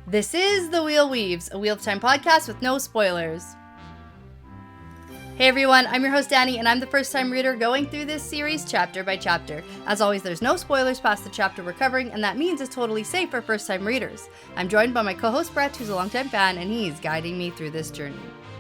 This is The Wheel Weaves, a Wheel of Time podcast with no spoilers. Hey everyone, I'm your host Danny, and I'm the first-time reader going through this series chapter by chapter. As always, there's no spoilers past the chapter we're covering, and that means it's totally safe for first-time readers. I'm joined by my co-host Brett, who's a longtime fan, and he's guiding me through this journey.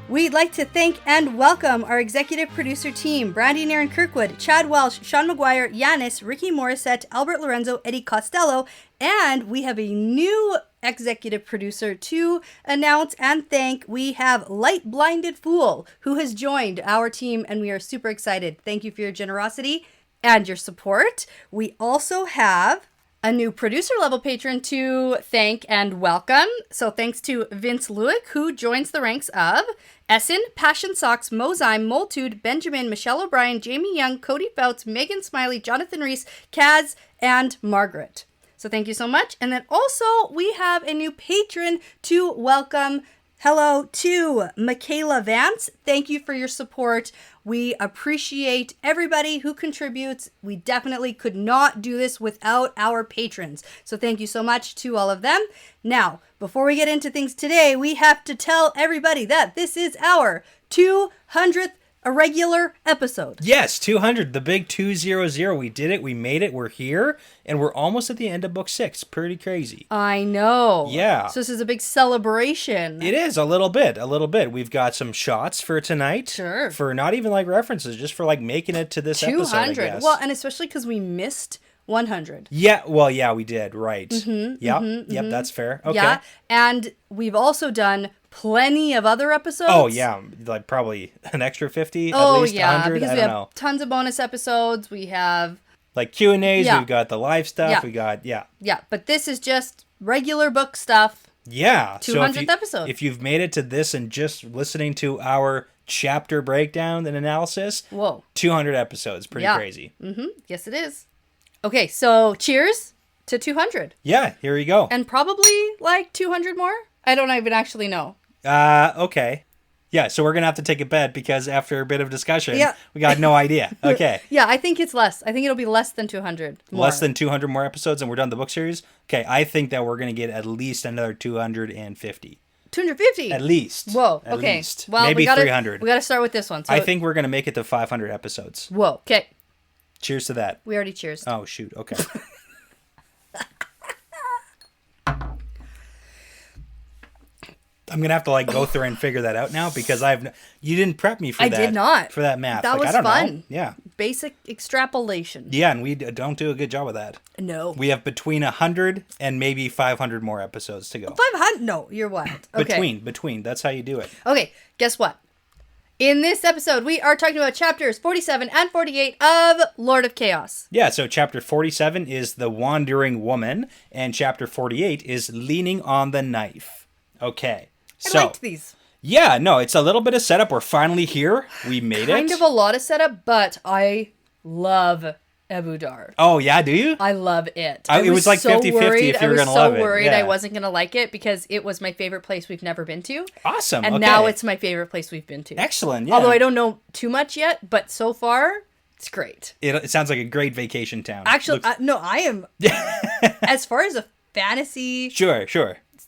We'd like to thank and welcome our executive producer team, Brandy and Aaron Kirkwood, Chad Welsh, Sean McGuire, Yanis, Rikky, Morrisette, Albert Lorenzo, Eddie Costello, and we have a new executive producer to announce and thank. We have LightBlindedFool, who has joined our team, and we are super excited. Thank you for your generosity and your support. We also have a new producer level patron to thank and welcome. So thanks to Vince Lewick, who joins the ranks of Essen, Passion Socks, Mozyme, Moltude, Benjamin, Michelle O'Brien, Jamie Young, Cody Fouts, Megan Smiley, Jonathan Reese, Kaz, and Margaret. So thank you so much. And then also we have a new patron to welcome. Hello to Michaela Vance. Thank you for your support. We appreciate everybody who contributes. We definitely could not do this without our patrons. So thank you so much to all of them. Now, before we get into things today, we have to tell everybody that this is our 200th irregular episode. Yes, 200, the big 200. We did it, we made it, we're here, and we're almost at the end of book 6. Pretty crazy. I know. Yeah. So this is a big celebration. It is, a little bit. We've got some shots for tonight. Sure. For not even like references, just for like making it to this 200. episode, I guess. Well, and especially because we missed 100. Yeah, we did, right. Yep, that's fair. Okay. Yeah, and we've also done plenty of other episodes. Oh, yeah, like probably an extra 50, at least 100, because I we don't have know. tons of bonus episodes. We have Like Q&As, Yeah. we've got the live stuff, Yeah. we got, Yeah, but this is just regular book stuff. Yeah. 200th episode. If you've made it to this and just listening to our chapter breakdown and analysis, Whoa. 200 episodes. Pretty crazy. Yes, it is. Okay, so cheers to 200. Yeah, here we go. And probably like 200 more? I don't even actually know. Okay. Yeah, so we're going to have to take a bet because after a bit of discussion, we got no idea. Okay. Yeah, I think it's less. I think it'll be less than 200 more. Less than 200 more episodes and we're done the book series? Okay, I think that we're going to get at least another 250. 250? At least. Whoa, At okay. least. Well, maybe we gotta, 300. We got to start with this one. So I think we're going to make it to 500 episodes. Whoa, okay. Cheers to that. We already cheers. Oh, shoot. Okay. I'm going to have to like go through and figure that out now because you didn't prep me for that. I did not. For that math. That like, was I don't fun. know. Yeah. Basic extrapolation. Yeah, and we don't do a good job of that. No. We have between 100 and maybe 500 more episodes to go. 500? No, you're wild. Okay. Between. That's how you do it. Okay, guess what? In this episode, we are talking about chapters 47 and 48 of Lord of Chaos. Yeah, so chapter 47 is The Wandering Woman, and chapter 48 is Leaning on the Knife. Okay. I liked these. Yeah, no, it's a little bit of setup. We're finally here. We made it. Kind of a lot of setup, but I love Ebudar. Oh, yeah, do you? I love it. It was like 50-50 if you were going to love it. I was so worried Yeah. I wasn't going to like it because it was my favorite place we've never been to. Awesome. And okay. now it's my favorite place we've been to. Excellent, yeah. Although I don't know too much yet, but so far, it's great. It sounds like a great vacation town. Actually, no, I am... as far as a fantasy Sure.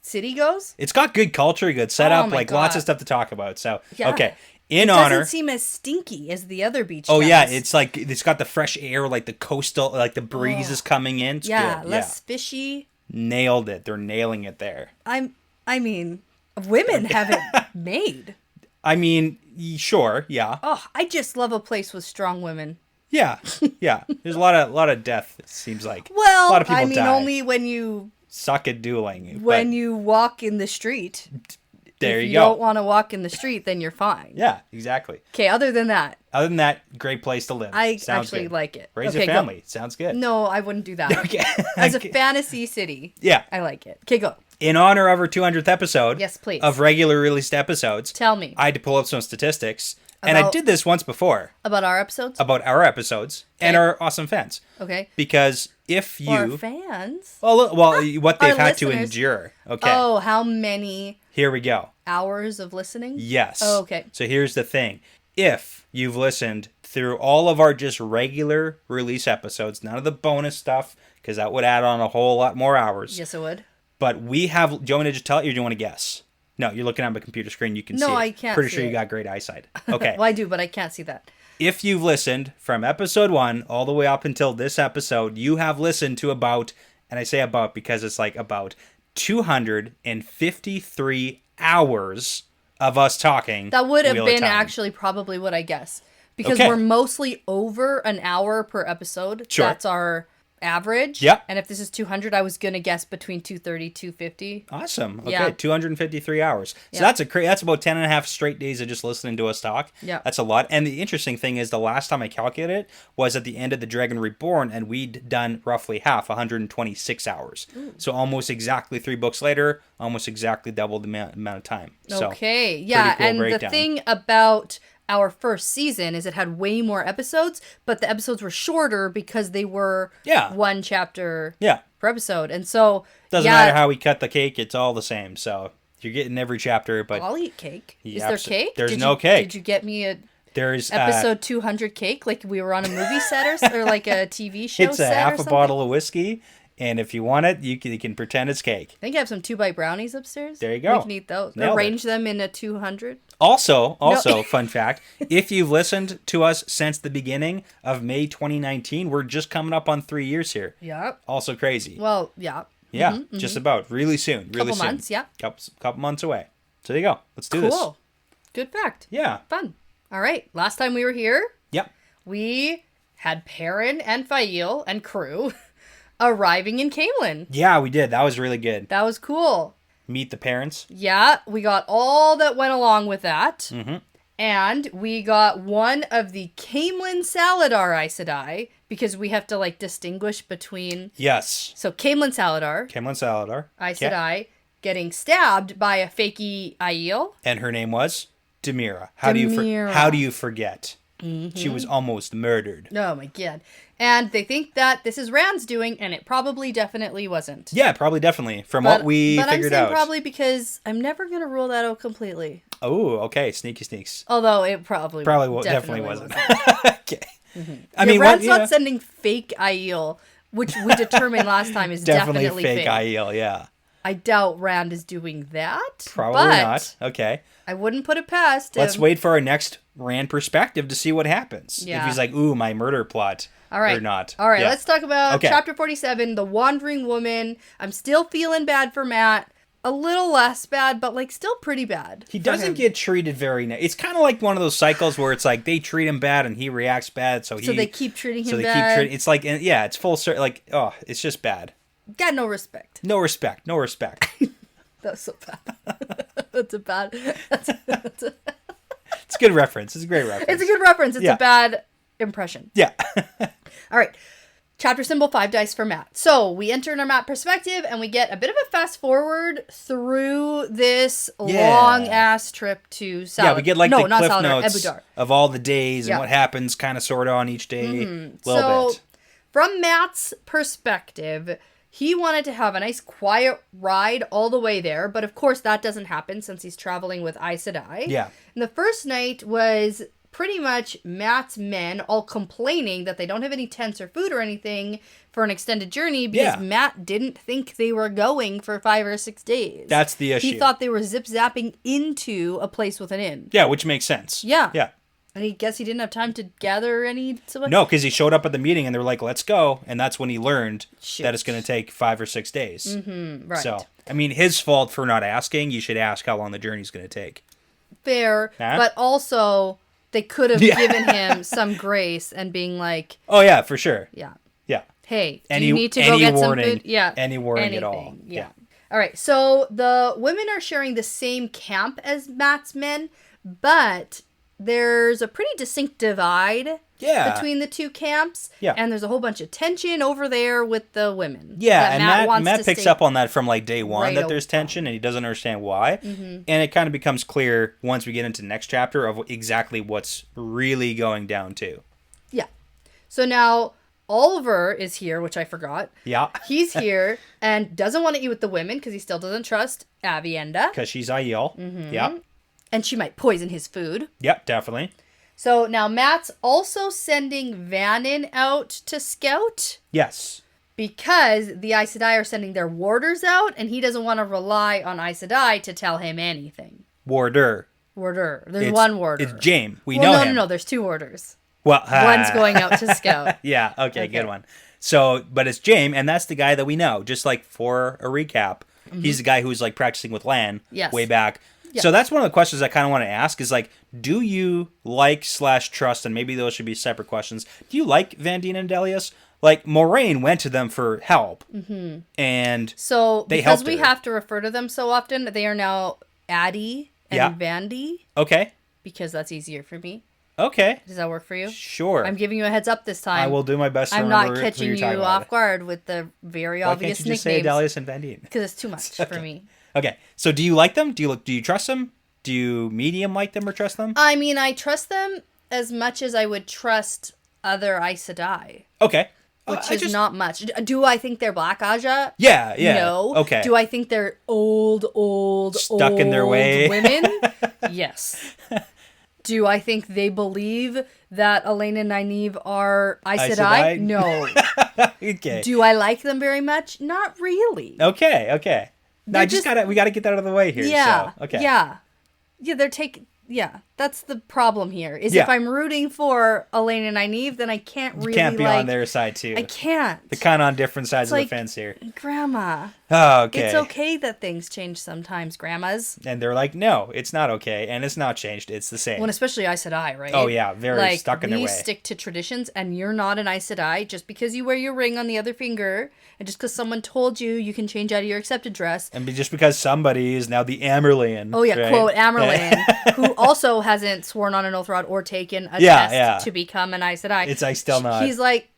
city goes... It's got good culture, good setup, Oh my like lots God. of stuff to talk about. So, Yeah. okay. It honor... doesn't seem as stinky as the other beach Oh, does. yeah, it's like, it's got the fresh air, like the coastal, like the breeze is coming in. It's yeah, good. less fishy. Nailed it. They're nailing it there. I mean, women have it made. I mean, sure, yeah. Oh, I just love a place with strong women. Yeah. There's a lot of death, it seems like. Well, a lot of people I mean, die. only when you Suck at dueling. when you walk in the street. There if you you go. don't want to walk in the street, then you're fine. Yeah, exactly. Okay, other than that, Other than that, great place to live. I Sounds actually good. like it. Raise Okay, a go. family. Sounds good. No, I wouldn't do that. Okay. As a fantasy city, Yeah. I like it. Okay, go. In honor of our 200th episode. Yes, please. Of regular released episodes. Tell me. I had to pull up some statistics. And I About- did this once before. About our episodes? About our episodes. And Okay. our awesome fans. Okay. Because if Or you... fans? Well, what they've Our had to listeners. endure. Okay. Oh, how many Here we go. hours of listening? Yes. Oh, okay. So here's the thing. If you've listened through all of our just regular release episodes, none of the bonus stuff, because that would add on a whole lot more hours. Yes, it would. But we have... Do you want me to just tell it, or do you want to guess? No, you're looking at my computer screen. You can see it. No, I can't Pretty see sure it. you got great eyesight. Okay. Well, I do, but I can't see that. If you've listened from episode 1 all the way up until this episode, you have listened to about, and I say about because it's like about 253 hours of us talking. That would have Wheel of been Time. actually probably what I guess. Because Okay. we're mostly over an hour per episode. Sure. That's our average. Yep. And if this is 200, I was going to guess between 230, 250. Awesome. Okay, Yeah. 253 hours. So Yeah. that's about 10 and a half straight days of just listening to us talk. Yeah. That's a lot. And the interesting thing is the last time I calculated it was at the end of The Dragon Reborn, and we'd done roughly half, 126 hours. So almost exactly 3 books later, almost exactly double the amount of time. So, Okay. Yeah. cool And the breakdown. thing about our first season is it had way more episodes, but the episodes were shorter because they were Yeah. one chapter yeah. per episode. And so Doesn't matter how we cut the cake, it's all the same. So you're getting every chapter, but I'll eat cake. Is Yeah, there cake? there's Did no you- cake. Did you get me a there's episode 200 cake like we were on a movie set or like a TV show it's a set or half a something? bottle of whiskey, and if you want it, you can pretend it's cake. I think I have some 2-bite brownies upstairs. There you go. We can eat those. Nailed it. Arrange them in a 200. Also, fun fact, if you've listened to us since the beginning of May 2019, we're just coming up on 3 years here. Yeah. Also crazy. Well, yeah. Yeah, just about. Really soon. Really Couple soon. months, yeah. Couple months away. So there you go. Let's do this. Cool. Good fact. Yeah. Fun. All right. Last time we were here, Yep. we had Perrin and Fail and crew arriving in Camelin. Yeah, we did. That was really good. That was cool. Meet the parents. Yeah, we got all that went along with that. Mm-hmm. And we got one of the Camelin Saladar Aes Sedai, because we have to like distinguish between... Yes. So Camelin Saladar, Camelin Saladar. Aes Okay. Sedai, getting stabbed by a fakey Aiel. And her name was Demira. Demira. How do you forget? She was almost murdered. Oh my god. And they think that this is Rand's doing, and it probably definitely wasn't. Yeah, probably definitely. From what we but I'm figured saying out. probably because I'm never going to rule that out completely. Oh, okay. Sneaky sneaks. Although it probably Definitely wasn't. Okay. I Yeah, mean, Rand's what, not sending fake Aiel, which we determined last time is definitely fake Aiel, yeah. I doubt Rand is doing that. Probably but not. Okay. I wouldn't put it past him. Let's wait for our next Rand perspective to see what happens. Yeah. If he's like, ooh, my murder plot. All right. Or not. All right, Yeah. let's talk about Okay. chapter 47, The Wandering Woman. I'm still feeling bad for Matt. A little less bad, but like still pretty bad. He for doesn't him. get treated very nice. It's kind of like one of those cycles where it's like they treat him bad and he reacts bad, so they keep treating him so they bad. keep treating. It's like, yeah, it's full circle. Like, oh, it's just bad. Got no respect. No respect. No respect. That's so bad. That's a bad. That's a, It's a good reference. It's a great reference. it's a good reference. It's Yeah. a bad impression. Yeah. All right. Chapter symbol 5 dice for Matt. So we enter in our Matt perspective and we get a bit of a fast forward through this long ass trip to Salad. Yeah, we get like no, the not cliff Saladar, notes Ebudar. of all the days Yeah. and what happens kind of sort of on each day. A little So, bit. from Matt's perspective, he wanted to have a nice quiet ride all the way there, but of course that doesn't happen since he's traveling with Aes Sedai. Yeah. And the first night was pretty much Matt's men all complaining that they don't have any tents or food or anything for an extended journey because Yeah. Matt didn't think they were going for 5 or 6 days. That's the issue. He thought they were zip-zapping into a place with an inn. Yeah, which makes sense. Yeah. Yeah. And I guess he didn't have time to gather any... No, because he showed up at the meeting and they were like, let's go. And that's when he learned Shoot. that it's going to take 5 or 6 days. Right. So, I mean, his fault for not asking. You should ask how long the journey's going to take. Fair, Huh? but also they could have Yeah. given him some grace and being like, Oh, yeah, for sure. yeah, Yeah. hey, do Any- you need to any go get some warning- food? Yeah. any warning at all. Anything, Yeah. All right, so the women are sharing the same camp as Matt's men, but there's a pretty distinct divide Yeah. between the two camps. Yeah. And there's a whole bunch of tension over there with the women. Yeah, that and wants Matt to picks stay- up on that from like day one right that there's over. tension and he doesn't understand why. And it kind of becomes clear once we get into the next chapter of exactly what's really going down too. Yeah. So now Oliver is here, which I forgot. Yeah. He's here and doesn't want to eat with the women because he still doesn't trust Avienda. Because she's Aiel. Yeah. And she might poison his food. Yep, definitely. So now Matt's also sending Vannon out to scout Yes. because the Aes Sedai are sending their warders out, and he doesn't want to rely on Aes Sedai to tell him anything. Warder. There's one warder. It's Jaime. We know him. No. There's two warders. Well, one's going out to scout. Yeah. Okay. Good one. So, but it's Jaime, and that's the guy that we know. Just like for a recap, he's the guy who's like practicing with Lan way back. Yeah. So that's one of the questions I kind of want to ask is like, do you like/trust, and maybe those should be separate questions. Do you like Vandene and Delius? Like, Moraine went to them for help, and so they because helped we her. have to refer to them so often, they are now Addie and Vandy. Okay. Because that's easier for me. Okay. Does that work for you? Sure. I'm giving you a heads up this time. I will do my best to I'm remember not catching who you're you off guard with the very obvious nicknames. Why can't you just say Delius and Vandene? Because it's too much for me. Okay. So do you like them? Do you trust them? Do you medium like them or trust them? I mean, I trust them as much as I would trust other Aes Sedai. Okay. Which is not much. Do I think they're Black Aja? Yeah. No. Okay. Do I think they're stuck in their way women? Yes. Do I think they believe that Elaine and Nynaeve are Aes Sedai? No. Okay. Do I like them very much? Not really. Okay. Now we gotta get that out of the way here. Yeah. So, okay. Yeah. Yeah, that's the problem here. Is if I'm rooting for Elaine and Nynaeve, then I can't really. You can't be on their side too. I can't. They're kind of on different sides of the fence here. Grandma. Oh, okay. It's okay that things change sometimes, grandmas. And they're like, no, it's not okay, and it's not changed. It's the same. Well, especially Aes Sedai, right? Oh yeah, very stuck in their way. We stick to traditions, and you're not an Aes Sedai just because you wear your ring on the other finger, and just because someone told you can change out of your accepted dress, and just because somebody is now the Amyrlin. Oh yeah, right? quote Amyrlin, who also hasn't sworn on an oath rod or taken a test to become an Aes Sedai. It's like still not. He's like,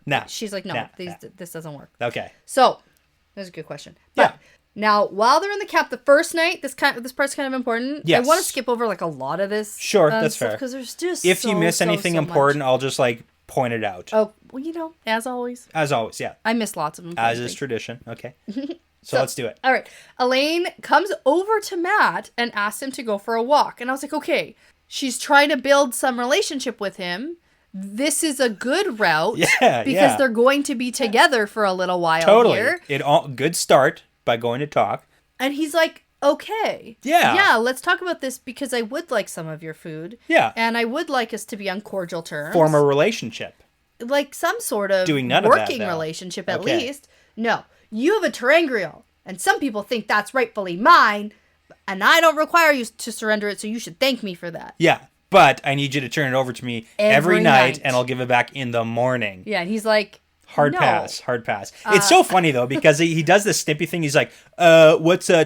nah. She's like, no, this doesn't work. Okay. So, that's a good question. But now, while they're in the camp the first night, this part's kind of important. Yes. I want to skip over like a lot of this. Sure, that's fair. Because there's just if you miss anything important, much. I'll just like point it out. Oh, well, as always. As always, yeah. I miss lots of important As is things. tradition. Okay. So let's do it. All right. Elaine comes over to Matt and asks him to go for a walk. And I was like, okay, she's trying to build some relationship with him. This is a good route. Because they're going to be together for a little while here. Good start by going to talk. And he's like, okay. Yeah, let's talk about this because I would like some of your food. Yeah. And I would like us to be on cordial terms. Form a relationship. Like some sort of doing none working of that, relationship at least. No. You have a terangrial, and some people think that's rightfully mine, and I don't require you to surrender it, so you should thank me for that. Yeah, but I need you to turn it over to me every night, and I'll give it back in the morning. Yeah, and he's like, Hard pass. It's so funny, though, because he does this snippy thing. He's like, what's a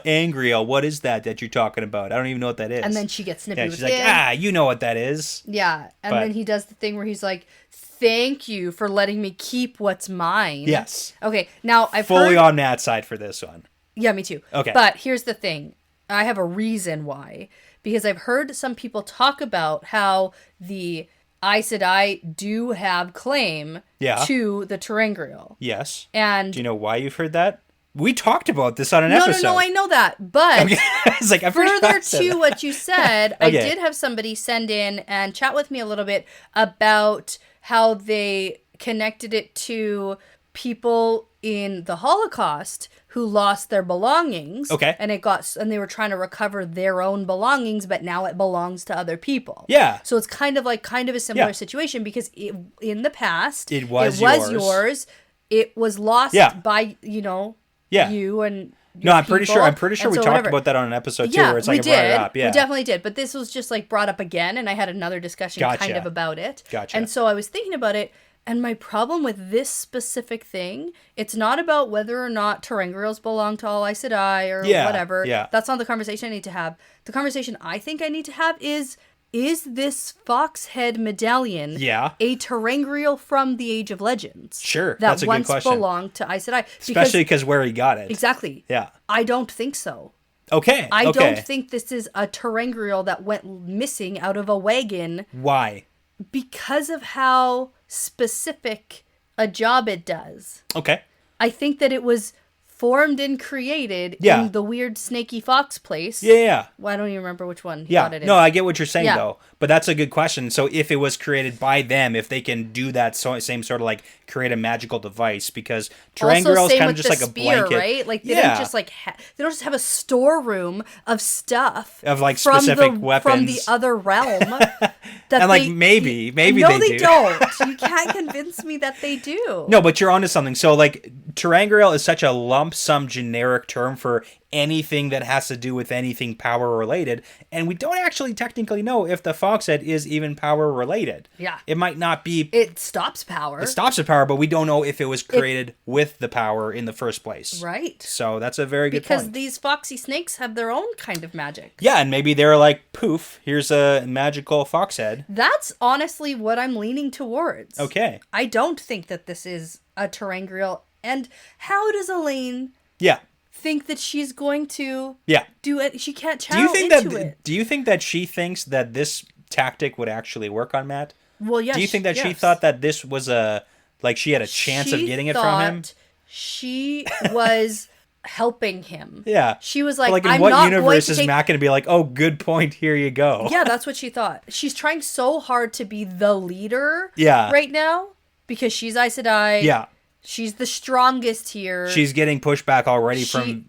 angrial? What is that you're talking about? I don't even know what that is. And then she gets snippy with she's like, you know what that is. Yeah, and then he does the thing where he's like, thank you for letting me keep what's mine. Yes. Okay, now I've fully on that side for this one. Yeah, me too. Okay. But here's the thing. I have a reason why. Because I've heard some people talk about how the Aes Sedai do have claim to the terangrial. Yes. And do you know why you've heard that? We talked about this on an episode. No, I know that. But it's like, further to what you said, I did have somebody send in and chat with me a little bit about how they connected it to people in the Holocaust who lost their belongings. Okay. And they were trying to recover their own belongings, but now it belongs to other people. Yeah. So it's kind of a similar situation because in the past it was yours. It was lost by, you and I'm pretty sure we talked about that on an episode too, where it's like I brought it up. Yeah, we definitely did. But this was just like brought up again, and I had another discussion kind of about it. Gotcha. And so I was thinking about it, and my problem with this specific thing, it's not about whether or not terangrials belong to all Aes Sedai or whatever. Yeah. That's not the conversation I need to have. The conversation I think I need to have is this fox head medallion a terangrial from the Age of Legends? Sure, that's a good question. That once belonged to Aes Sedai. Especially because where he got it. Exactly. Yeah. I don't think so. Okay. I don't think this is a terangrial that went missing out of a wagon. Why? Because of how specific a job it does. Okay. I think that it was formed and created Yeah. in the weird snaky fox place. Yeah. Well, I don't even remember which one he Yeah. got it in. No, I get what you're saying, Yeah. though. But that's a good question. So if it was created by them, if they can do that same sort of like create a magical device, because Terangriel is kind of just like a blanket. Right? Like they don't just like they don't just have a storeroom of stuff of like from specific weapons from the other realm. That and like maybe no, they do. don't. You can't convince me that they do. No, but you're onto something. So like Terangriel is such a lump sum generic term for anything that has to do with anything power related, and we don't actually technically know if the fox head is even power related. Yeah. It might not be. It stops power. It stops the power, but we don't know if it was created with the power in the first place. Right. So that's a very good point. Because these foxy snakes have their own kind of magic. Yeah, and maybe they're like, poof, here's a magical fox head. That's honestly what I'm leaning towards. Okay. I don't think that this is a Terangriel. And how does Elaine think that she's going to do it? She can't channel into it. Do you think that she thinks that this tactic would actually work on Matt? Well, yes. Do you think that she thought that this was she had a chance of getting it from him? She was helping him. Yeah. She was like, but in I'm what not universe going is to Matt going to be like, oh, good point, here you go? Yeah, that's what she thought. She's trying so hard to be the leader right now because she's Aes Sedai. Yeah. She's the strongest here. She's getting pushback already from,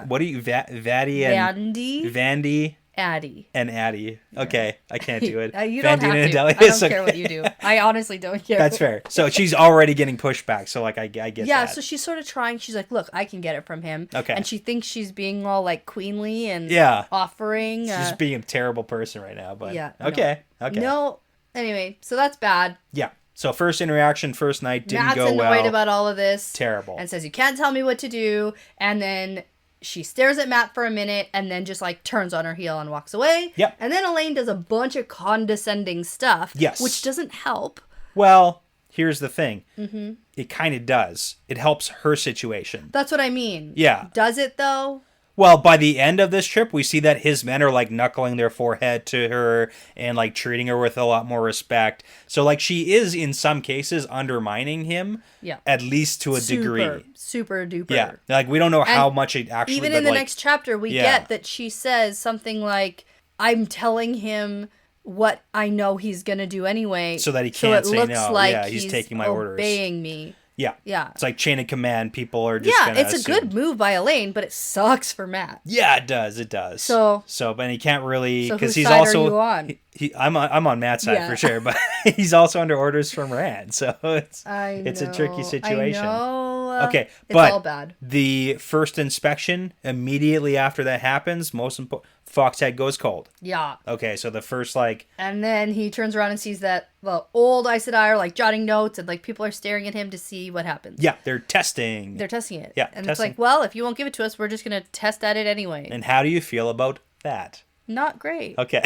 what are you, Vandy and... Vandy? Addie. And Addie. Okay, I can't do it. You don't have to. I don't care what you do. I honestly don't care. That's fair. So she's already getting pushback, so like I get that. Yeah, so she's sort of trying. She's like, look, I can get it from him. Okay. And she thinks she's being all like queenly and offering. She's just being a terrible person right now, but okay. No, anyway, so that's bad. Yeah. So first interaction, first night, didn't go well. Matt's annoyed about all of this. Terrible. And says, you can't tell me what to do. And then she stares at Matt for a minute and then just like turns on her heel and walks away. Yep. And then Elaine does a bunch of condescending stuff. Yes. Which doesn't help. Well, here's the thing. Mm-hmm. It kind of does. It helps her situation. That's what I mean. Yeah. Does it though? Well, by the end of this trip, we see that his men are like knuckling their forehead to her and like treating her with a lot more respect. So like she is in some cases undermining him. Yeah. At least to a degree. Super duper. Yeah. Like we don't know how much it actually. Even in the next chapter, we get that she says something like, "I'm telling him what I know he's gonna do anyway, so that he can't say no." Like yeah, he's taking my orders, obeying me. Yeah. Yeah. It's like chain of command. People are just gonna it's assume. a good move by Elaine, but it sucks for Matt. Yeah, it does. It does. So but he can't really because whose he's side also are you on? I'm on Matt's side for sure, but he's also under orders from Rand, so it's a tricky situation. I know. Okay, it's but all bad. The first inspection immediately after that happens, Foxhead goes cold. Yeah. Okay, so the first like... And then he turns around and sees that the old Aes Sedai are like jotting notes and like people are staring at him to see what happens. Yeah, they're testing. They're testing it. Yeah, and it's like, well, if you won't give it to us, we're just going to test at it anyway. And how do you feel about that? Not great. Okay.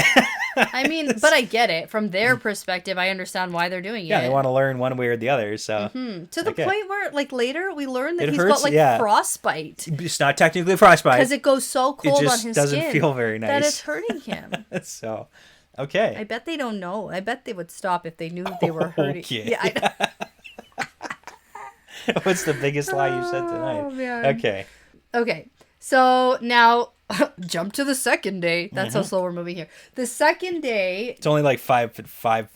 I mean, but I get it. From their perspective, I understand why they're doing it. Yeah, they want to learn one way or the other, so... Mm-hmm. To the point where, like, later we learn that it he's hurts, got, like, frostbite. It's not technically frostbite. Because it goes so cold on his skin. It just doesn't feel very nice. That it's hurting him. So, okay. I bet they don't know. I bet they would stop if they knew that they were hurting. Okay. Yeah. What's the biggest lie you said tonight? Oh, man. Okay. Okay. So, now... jump to the second day. That's how slow we're moving here. The second day... It's only like five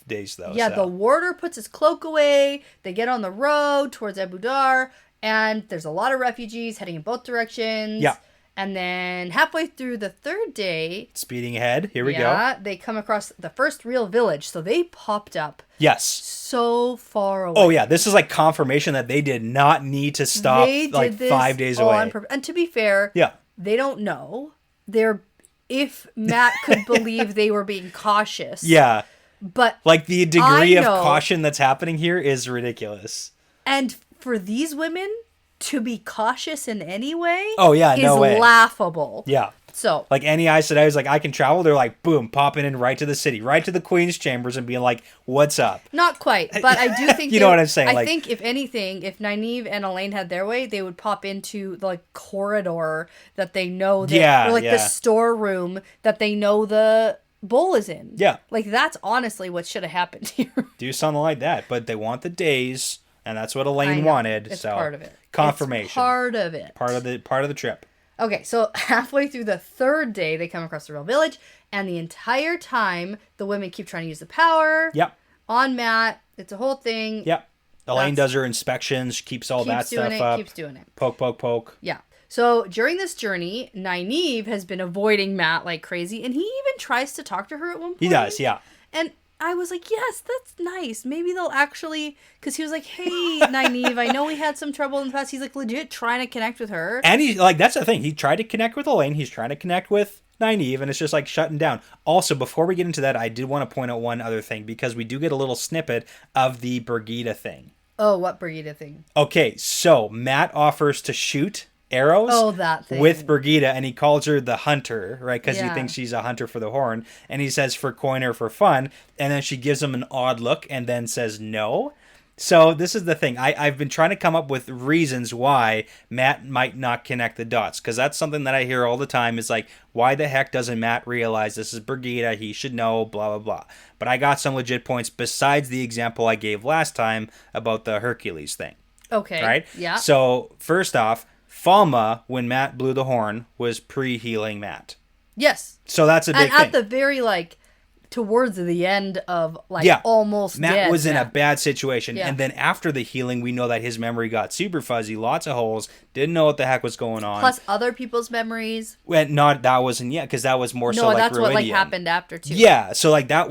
days, though. Yeah, the warder puts his cloak away. They get on the road towards Abu Dar. And there's a lot of refugees heading in both directions. Yeah. And then halfway through the third day... Speeding ahead. Here we go. Yeah, they come across the first real village. So they popped up. Yes. So far away. Oh, yeah. This is like confirmation that they did not need to stop like 5 days away. And to be fair... Yeah. They don't know. If Matt could believe they were being cautious. Yeah. But like the degree of caution that's happening here is ridiculous. And for these women to be cautious in any way is laughable. Yeah. So like any Aes Sedai is like, I can travel, they're like, boom, popping in right to the city, right to the Queen's chambers and being like, what's up? Not quite, but I do think you know what I'm saying? I think if anything, if Nynaeve and Elaine had their way, they would pop into the like corridor that they know that or like the storeroom that they know the bull is in. Yeah. Like that's honestly what should have happened here. Do something like that, but they want the days. And that's what I Elaine know. wanted. It's so part of it. confirmation. It's part of it. Part of the trip. Okay, so halfway through the third day, they come across the real village, and the entire time, the women keep trying to use the power Yep. on Matt. It's a whole thing. Yep. Elaine does her inspections, she keeps all that stuff up. Keeps doing it. Poke, poke, poke. Yeah. So during this journey, Nynaeve has been avoiding Matt like crazy, and he even tries to talk to her at one point. He does, yeah. And I was like, yes, that's nice. Maybe they'll actually... Because he was like, hey, Nynaeve, I know we had some trouble in the past. He's like legit trying to connect with her. And he's like, that's the thing. He tried to connect with Elaine. He's trying to connect with Nynaeve, and it's just like shutting down. Also, before we get into that, I did want to point out one other thing, because we do get a little snippet of the Brigida thing. Oh, what Brigida thing? Okay, so Matt offers to shoot arrows that thing. with Brigida, and he calls her the hunter, right? Because he Yeah. thinks she's a hunter for the horn, and he says for coin or for fun, and then she gives him an odd look and then says no. So this is the thing. I've been trying to come up with reasons why Matt might not connect the dots, because that's something that I hear all the time is like, why the heck doesn't Matt realize this is Brigida? He should know, blah, blah, blah. But I got some legit points besides the example I gave last time about the Hercules thing. Okay. Right? Yeah. So first off, Falma, when Matt blew the horn, was pre-healing Matt. Yes. So that's a big And thing. at the very, like, towards the end of, like, Yeah. almost Matt dead. was in a bad situation. Yeah. And then after the healing, we know that his memory got super fuzzy, lots of holes, didn't know what the heck was going on. Plus other people's memories. That wasn't yet, because that was more so No, like that's what, like, Ruidian. happened after, too. Yeah, so like that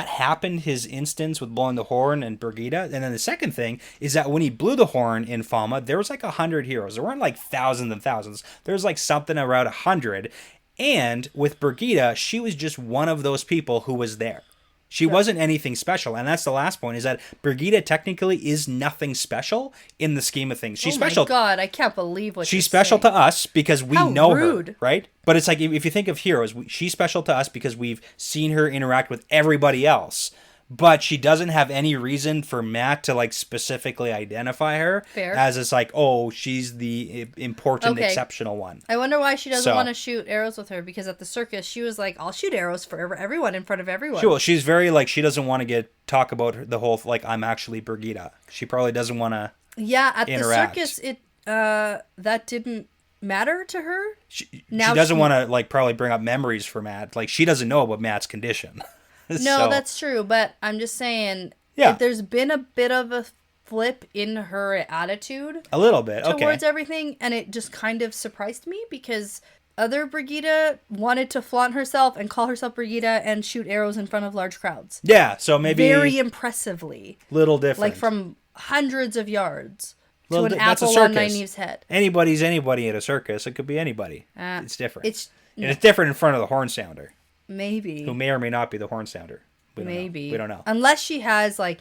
happened, his instance with blowing the horn and Brigida. And then the second thing is that when he blew the horn in Falma, there was like 100 heroes. There weren't like thousands and thousands. There was like something around 100. And with Brigida, she was just one of those people who was there. She wasn't anything special. And that's the last point, is that Brigida technically is nothing special in the scheme of things. She's special. Oh my god, I can't believe what She's you're special saying. to us because we How know rude. her, right? But it's like, if you think of heroes, she's special to us because we've seen her interact with everybody else. But she doesn't have any reason for Matt to like specifically identify her. Fair. As it's like, oh, she's the important, exceptional one. I wonder why she doesn't So- want to shoot arrows with her, because at the circus she was like, I'll shoot arrows for everyone in front of everyone. She's very like, she doesn't want to talk about the whole like, I'm actually Brigida. She probably doesn't want to. Yeah, at interact. the circus that didn't matter to her. She Now doesn't she- want to like probably bring up memories for Matt. Like, she doesn't know about Matt's condition. No, So- that's true, but I'm just saying, Yeah. there's been a bit of a flip in her attitude a little bit. Okay. towards everything, and it just kind of surprised me, because other Brigida wanted to flaunt herself and call herself Brigida and shoot arrows in front of large crowds. Yeah, so maybe Very impressively. little different. Like from hundreds of yards Well, to an that's a apple on circus. Nynaeve's head. Anybody's anybody at a circus. It could be anybody. It's different. It's And it's different in front of the horn sounder, maybe. who may or may not be the horn sounder. We don't Maybe. know. We don't know. Unless she has, like,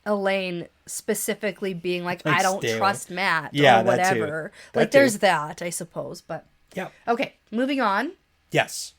Elaine specifically being like, Like, I don't stay away. trust Matt, Yeah, or that too. whatever. That Like, too. there's that, I suppose. But, Yeah. okay, moving on. Yes.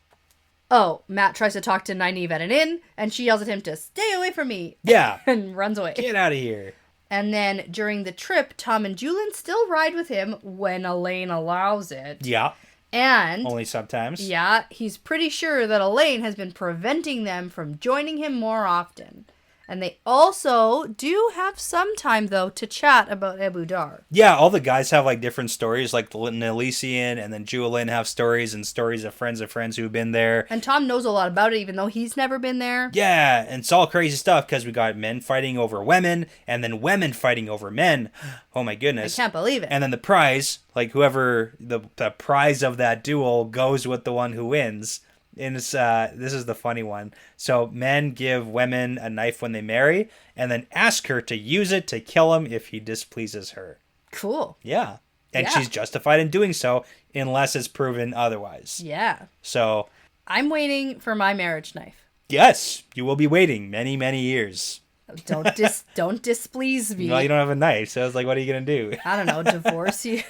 Oh, Matt tries to talk to Nynaeve at an inn, and she yells at him to stay away from me, Yeah. and runs away. Get out of here. And then during the trip, Tom and Julian still ride with him when Elaine allows it. Yeah. And... Only sometimes. yeah, he's pretty sure that Elaine has been preventing them from joining him more often. And they also do have some time, though, to chat about Abu Dar. Yeah, all the guys have like different stories, like the Elysian and then Julian have stories and stories of friends who've been there. And Tom knows a lot about it, even though he's never been there. Yeah, and it's all crazy stuff because we got men fighting over women and then women fighting over men. Oh my I goodness. can't believe it. And then the prize, like whoever the prize of that duel goes with the one who wins. And it's, this is the funny one. So men give women a knife when they marry and then ask her to use it to kill him if he displeases her. Cool. Yeah. And Yeah. she's justified in doing so unless it's proven otherwise. Yeah. So, I'm waiting for my marriage knife. yes, you will be waiting many, many years. Don't displease me. Well, you don't have a knife, so it's like, what are you going to do? I don't know, divorce you.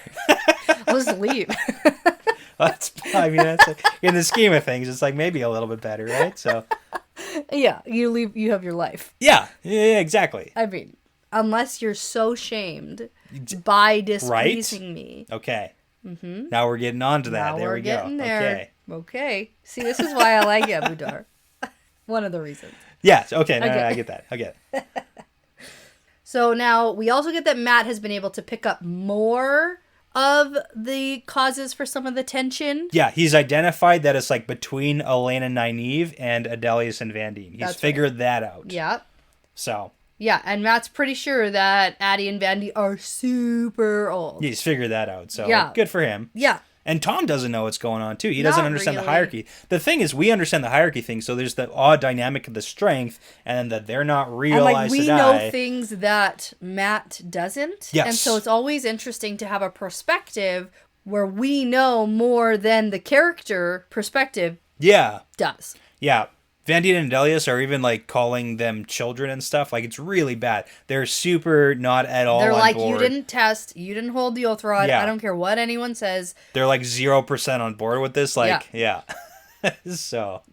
I'll just leave. That's, I mean, that's like, in the scheme of things, it's like maybe a little bit better, right? So, Yeah, you leave. You have your life. yeah, exactly. I mean, unless you're so shamed by displeasing me. Okay. Mm-hmm. Now we're getting on to that. Now there we're we getting go. there. Okay. Okay. See, this is why I like Abu Dar. One of the reasons. Yes. Okay. No, Okay. I get that. I get it. So now we also get that Matt has been able to pick up more of the causes for some of the tension. Yeah, he's identified that it's like between Elaine and Nynaeve and Adelius and Vandine. He's figured that out. Yeah. So. Yeah, and Matt's pretty sure that Addie and Vandy are super old. He's figured that out, so yeah. Good for him. Yeah. And Tom doesn't know what's going on, too. He doesn't understand the hierarchy. The thing is, we understand the hierarchy thing, so there's the odd dynamic of the strength, and then that they're not real Aes we Sedai. know things that Matt doesn't. Yes. And so it's always interesting to have a perspective where we know more than the character perspective does. Yeah. Vandine and Adelius are even, like, calling them children and stuff. Like, it's really bad. They're super not at all They're on like, board. you didn't test, you didn't hold the oath rod, Yeah. I don't care what anyone says. They're, like, 0% on board with this. Like, yeah. So.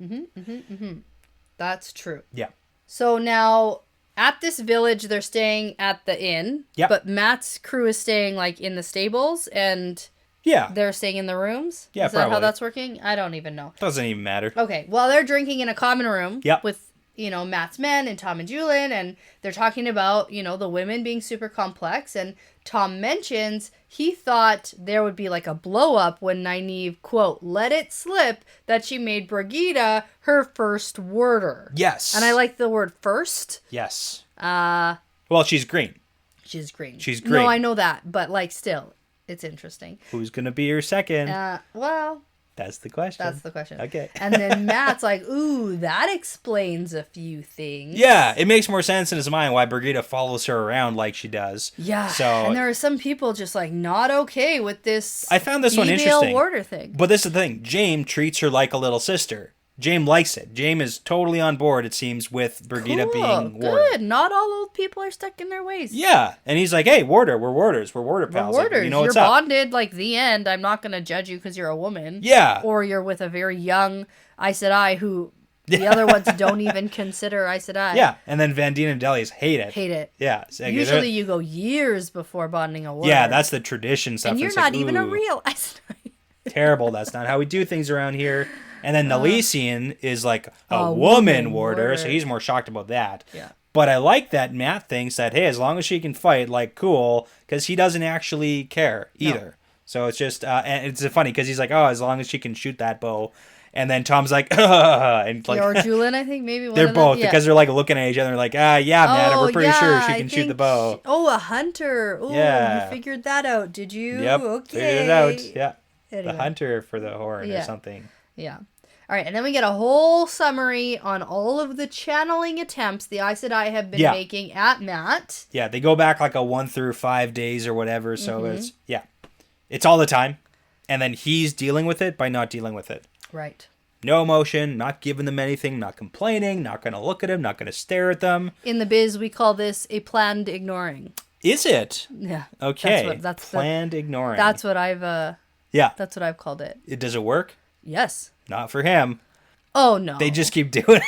That's true. Yeah. So now, at this village, they're staying at the inn. Yep. But Matt's crew is staying, like, in the stables, and... Yeah. They're staying in the rooms? Yeah, Is that probably. how that's working? I don't even know. Doesn't even matter. Okay, well, they're drinking in a common room Yep. with, Matt's men and Tom and Julian, and they're talking about, the women being super complex, and Tom mentions he thought there would be, like, a blow-up when Nynaeve, quote, let it slip that she made Brigida her first warder. Yes. And I like the word first. Yes. Well, she's green. She's green. She's green. No, I know that, but, like, still... It's interesting. Who's going to be your second? Well... That's the question. That's the question. Okay. And then Matt's like, ooh, that explains a few things. Yeah, it makes more sense in his mind why Brigida follows her around like she does. Yeah. So, and there are some people just like not okay with this I found this one interesting. warder thing. But this is the thing. Jaime treats her like a little sister. Jaime likes it. Jaime is totally on board, it seems, with Brigida being warder. Good. Not all old people are stuck in their ways. Yeah. And he's like, hey, warder, we're warders. We're warder pals. We're warders. Like, you know you're what's up. bonded, like the end. I'm not going to judge you because you're a woman. Yeah. Or you're with a very young Aes Sedai who the other ones don't even consider Aes Sedai. Yeah. And then Vandine and Delius hate it. Hate it. Yeah. So, Usually you go years before bonding a warder. Yeah, that's the tradition stuff. And you're It's not like, even a ooh, real Aes Sedai. terrible. That's not how we do things around here. And then Nelisian is like a woman warder, so he's more shocked about that. Yeah. But I like that Matt thinks that, hey, as long as she can fight, like, cool, because he doesn't actually care either. No. So it's just, and it's funny because he's like, oh, as long as she can shoot that bow. And then Tom's like, and like, or Julian, I think maybe one they're of them. both because they're like looking at each other, like, yeah, Matt, we're pretty sure she can shoot the bow. A hunter. Oh, yeah. You figured that out, did you? Yep. Okay. Figured it out. Yeah. Anyway. The hunter for the horn or something. Yeah. All right, and then we get a whole summary on all of the channeling attempts the Aes Sedai have been making at Matt. Yeah, they go back like a 1 through 5 days or whatever, so it's all the time. And then he's dealing with it by not dealing with it. Right. No emotion, not giving them anything, not complaining, not going to look at them, not going to stare at them. In the biz, we call this a planned ignoring. Is it? Yeah. Okay. That's planned ignoring. That's what I've that's what I've called it. Does it work? Yes. Not for him. Oh, no. They just keep doing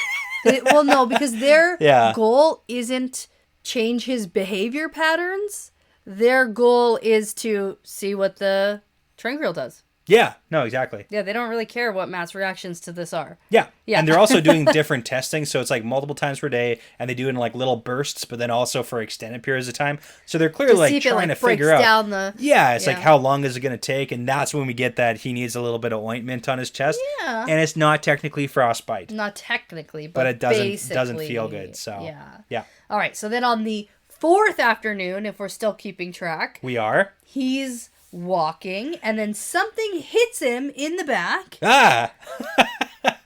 it. Well, no, because their goal isn't change his behavior patterns. Their goal is to see what the Tranquil does. Yeah, no, exactly. Yeah, they don't really care what Matt's reactions to this are. Yeah. And they're also doing different testing, so it's like multiple times per day, and they do it in like little bursts, but then also for extended periods of time. So they're clearly like trying to figure out. It's like how long is it going to take, and that's when we get that he needs a little bit of ointment on his chest. Yeah. And it's not technically frostbite. Not technically, but it doesn't feel good. So yeah. All right. So then on the 4th afternoon, if we're still keeping track, we are. He's walking, and then something hits him in the back.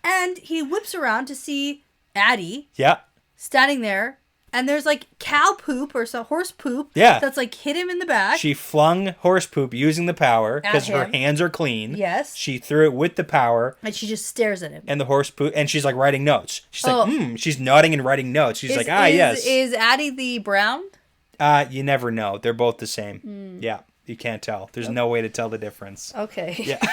And he whips around to see Addie. Yeah. Standing there, and there's like cow poop or some horse poop. Yeah. That's like hit him in the back. She flung horse poop using the power because her hands are clean. Yes. She threw it with the power. And she just stares at him. And the horse poop, and she's like writing notes. She's like, she's nodding and writing notes. She's like, yes. Is Addie the brown? You never know. They're both the same. Yeah. You can't tell. There's no way to tell the difference. Okay. Yeah.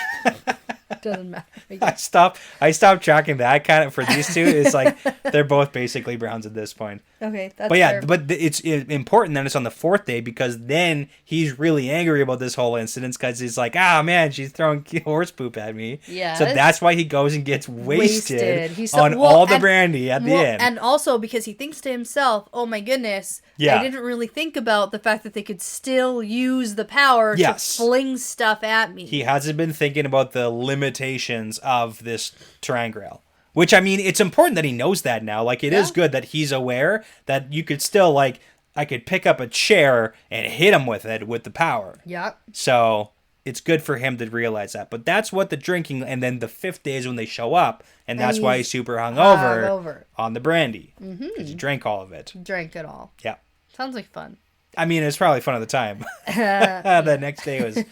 Doesn't matter. I stopped tracking that kind of for these two. It's like they're both basically browns at this point. Okay, that's But yeah, fair. but it's important that it's on the 4th day, because then he's really angry about this whole incident, because he's like, man, she's throwing horse poop at me. Yeah. So that's why he goes and gets wasted. on Well, all the brandy at the end. And also because he thinks to himself, oh my goodness, I didn't really think about the fact that they could still use the power to fling stuff at me. He hasn't been thinking about the limitations of this ter'angreal. Which, I mean, it's important that he knows that now. Like, it is good that he's aware that you could still, like, I could pick up a chair and hit him with it with the power. Yeah. So, it's good for him to realize that. But that's what the drinking, and then the 5th day is when they show up, and that's why he's super hungover on the brandy. Because he drank all of it. Drank it all. Yeah. Sounds like fun. I mean, it's probably fun at the time. The next day was...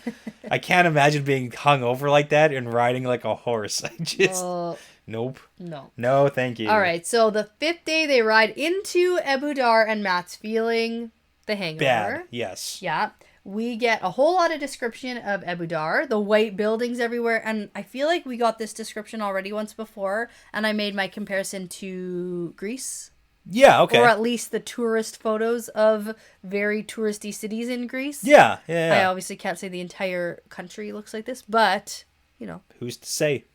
I can't imagine being hungover like that and riding like a horse. I just... Nope. No, thank you. All right, so the 5th day they ride into Abu Dar, and Matt's feeling the hangover. Bad, yes. Yeah. We get a whole lot of description of Abu Dar, the white buildings everywhere, and I feel like we got this description already once before, and I made my comparison to Greece. Yeah, okay. Or at least the tourist photos of very touristy cities in Greece. Yeah. I obviously can't say the entire country looks like this, but... Who's to say?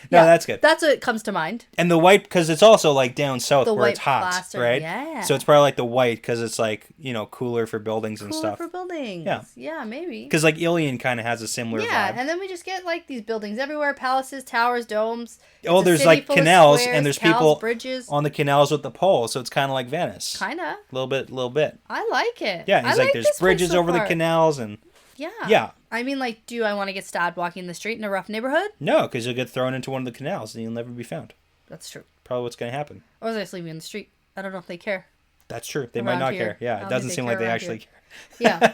That's good. That's what comes to mind. And the white, because it's also like down south the where it's hot, plaster, right? Yeah. So it's probably like the white because it's like, cooler for buildings and stuff. Cooler for buildings. Yeah, maybe. Because like Ilion kind of has a similar vibe. And then we just get like these buildings everywhere, palaces, towers, domes. There's like canals, squares, and there's people bridges on the canals with the poles, so it's kind of like Venice. Kind of. Little bit. I like it. Yeah, he's like, there's bridges over the canals and... Yeah. I mean, like, do I want to get stabbed walking the street in a rough neighborhood? No, because you'll get thrown into one of the canals and you'll never be found. That's true. Probably what's going to happen. Or they just leave me in the street. I don't know if they care. That's true. They might not care. Yeah, it doesn't seem like they actually care. Yeah.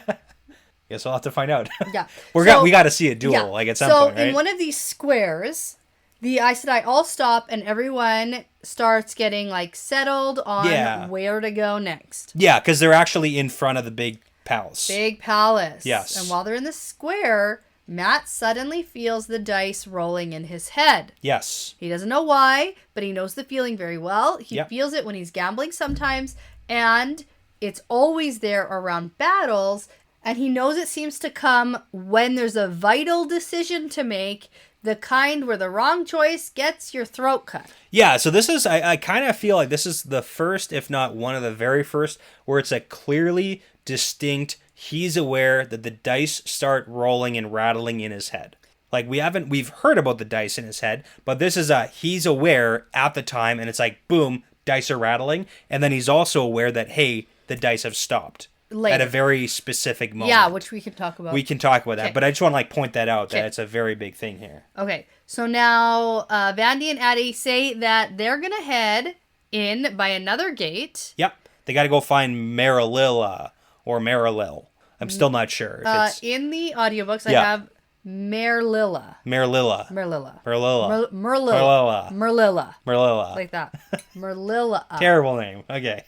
Guess we'll have to find out. Yeah. we got to see a duel, like, at some point, right? So, in one of these squares, the Aes Sedai all stop and everyone starts getting, like, settled on where to go next. Yeah, because they're actually in front of the big palace. Big palace. Yes. And while they're in the square, Matt suddenly feels the dice rolling in his head. Yes. He doesn't know why, but he knows the feeling very well. He feels it when he's gambling sometimes, and it's always there around battles, and he knows it seems to come when there's a vital decision to make, the kind where the wrong choice gets your throat cut. Yeah, so this is, I kind of feel like this is the first, if not one of the very first, where it's a clearly distinct, he's aware that the dice start rolling and rattling in his head. Like, we've heard about the dice in his head, but this is he's aware at the time, and it's like, boom, dice are rattling, and then he's also aware that, hey, the dice have stopped. Later. At a very specific moment. Yeah, which we can talk about. We can talk about that, but I just want to point that out, that it's a very big thing here. Okay, so now Vandy and Addie say that they're going to head in by another gate. Yep, they got to go find Marililla. Or Marilil. I'm still not sure. If in the audiobooks, I have Merlilla. Merlilla. Like that. Merlilla. Terrible name. Okay.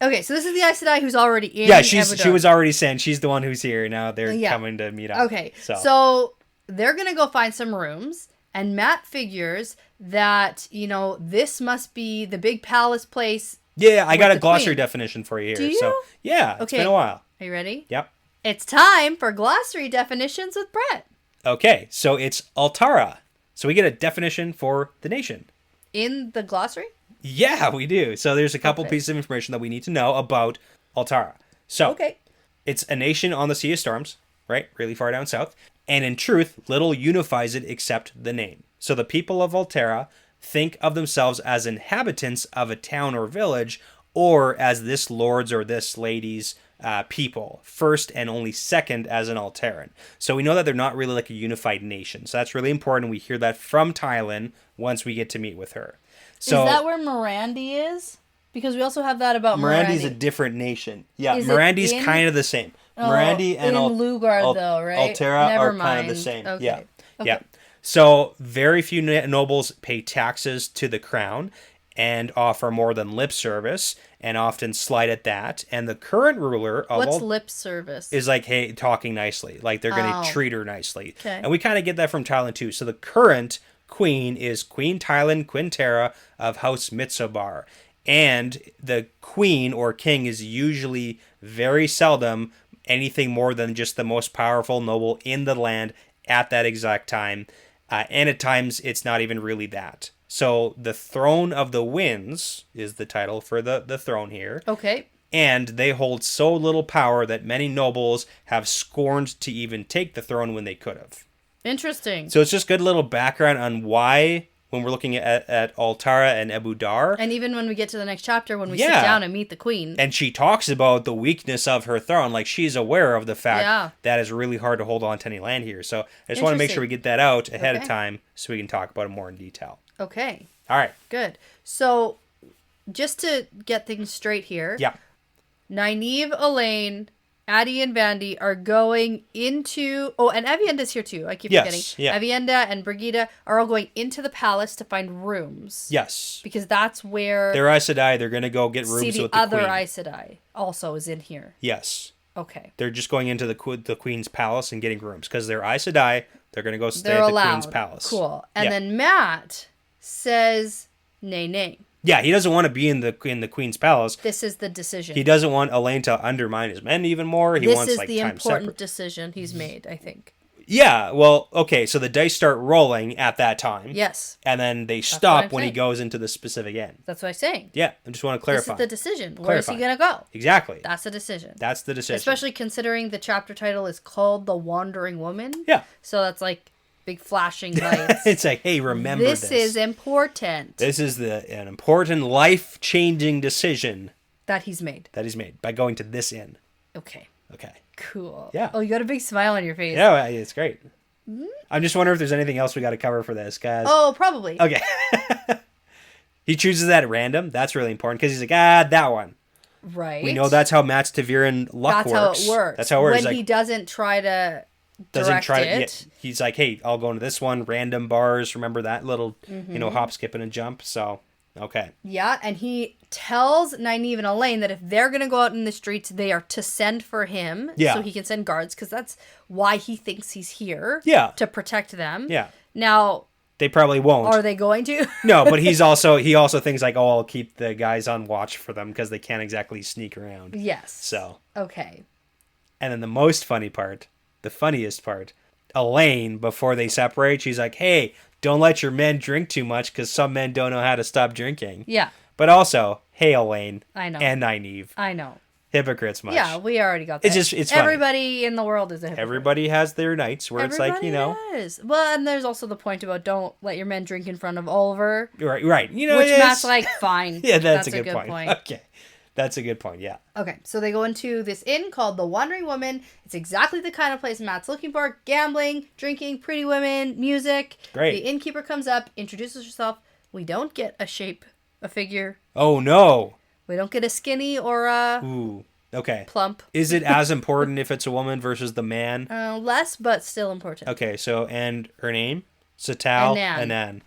Okay, so this is the Aes Sedai who's already in. Yeah, she was already saying she's the one who's here. Now they're coming to meet up. Okay, so they're going to go find some rooms, and Matt figures that, this must be the big palace place. Yeah, I got a glossary definition for you here. Do you? So, yeah, it's been a while. Are you ready? Yep. It's time for glossary definitions with Brett. Okay, so it's Altara. So we get a definition for the nation. In the glossary? Yeah, we do. So there's a couple pieces of information that we need to know about Altara. So, it's a nation on the Sea of Storms, right? Really far down south. And in truth, little unifies it except the name. So the people of Altara think of themselves as inhabitants of a town or village, or as this lord's or this lady's people, first and only second as an Alteran. So we know that they're not really like a unified nation. So that's really important. We hear that from Tylin once we get to meet with her. So, is that where Mirandy is? Because we also have that about Mirandy. Mirandy's a different nation. Yeah, Mirandy's kind of the same. Mirandy and Lugar, though, right? Altera are kind of the same. Okay. Yeah. So very few nobles pay taxes to the crown, and offer more than lip service and often slight at that. And the current ruler of What's lip service? is like, hey, talking nicely. Like they're going to Oh. treat her nicely. Okay. And we kind of get that from Thailand too. So the current queen is Queen Thailand Quintera of House Mitsobar. And the queen or king is usually very seldom anything more than just the most powerful noble in the land at that exact time. And at times, it's not even really that. So the Throne of the Winds is the title for the throne here. Okay. And they hold so little power that many nobles have scorned to even take the throne when they could have. Interesting. So it's just good little background on why, when we're looking at Altara and Ebu Dar. And even when we get to the next chapter, when we Yeah. sit down and meet the queen. And she talks about the weakness of her throne. Like, she's aware of the fact that it's really hard to hold on to any land here. So I just want to make sure we get that out ahead of time so we can talk about it more in detail. Okay. All right. Good. So, just to get things straight here. Yeah. Nynaeve, Elaine, Addie, and Brandy are going into... Oh, and Avienda's here too. I keep forgetting. Yeah. Avienda and Brigida are all going into the palace to find rooms. Yes. Because that's where... They're Aes Sedai. They're going to go get rooms with the queen. the other Aes Sedai also is in here. Yes. Okay. They're just going into the queen's palace and getting rooms. Because they're Aes Sedai. They're going to go stay They're at the allowed. queen's palace. Cool. And then Matt says, nay. Yeah, he doesn't want to be in the queen's palace. This is the decision. He doesn't want Elaine to undermine his men even more. He wants like the time important separate. decision he's made, I think. Yeah, well, okay, so the dice start rolling at that time. Yes. And then they what stop I'm when he saying. goes into the specific end. That's what I'm saying. Yeah, I just want to clarify. This is the decision. Where is he going to go? Exactly. That's the decision. That's the decision. Especially considering the chapter title is called The Wandering Woman. Yeah. So that's like big flashing lights. It's like, hey, remember this. This is important. This is an important life-changing decision that he's made. By going to this inn. Okay. Okay. Cool. Yeah. Oh, you got a big smile on your face. Yeah, it's great. I'm just wondering if there's anything else we got to cover for this, guys. Oh, probably. Okay. He chooses that at random. That's really important because he's like, that one. Right. We know that's how Matt's Taviran luck that's works. How it works. That's how it works. When he doesn't try to direct it. He's like, hey, I'll go into this one. Random bars. Remember that little, hop, skip, and a jump. So, okay. Yeah, and he tells Nynaeve and Elaine that if they're going to go out in the streets, they are to send for him. Yeah. So he can send guards, because that's why he thinks he's here. Yeah. To protect them. Yeah. Now... They probably won't. Are they going to? No, but he also thinks like, I'll keep the guys on watch for them because they can't exactly sneak around. Yes. So. Okay. And then the funniest part, Elaine, before they separate, she's like, hey, don't let your men drink too much because some men don't know how to stop drinking. Yeah. But also, hey, Elaine. I know. And Nynaeve. I know. Hypocrites much. Yeah, we already got that. It's funny. Everybody in the world is a hypocrite. Everybody has their nights where it's like, Is. Well, and there's also the point about don't let your men drink in front of Oliver. Right. Which Matt's like, fine. Yeah, that's a good point. Okay. That's a good point, yeah. Okay, so they go into this inn called The Wandering Woman. It's exactly the kind of place Matt's looking for. Gambling, drinking, pretty women, music. Great. The innkeeper comes up, introduces herself. We don't get a figure. Oh, no. We don't get a skinny or a... Ooh. Okay. Plump. Is it as important if it's a woman versus the man? Less, but still important. Okay, so, and her name? Satal Anan.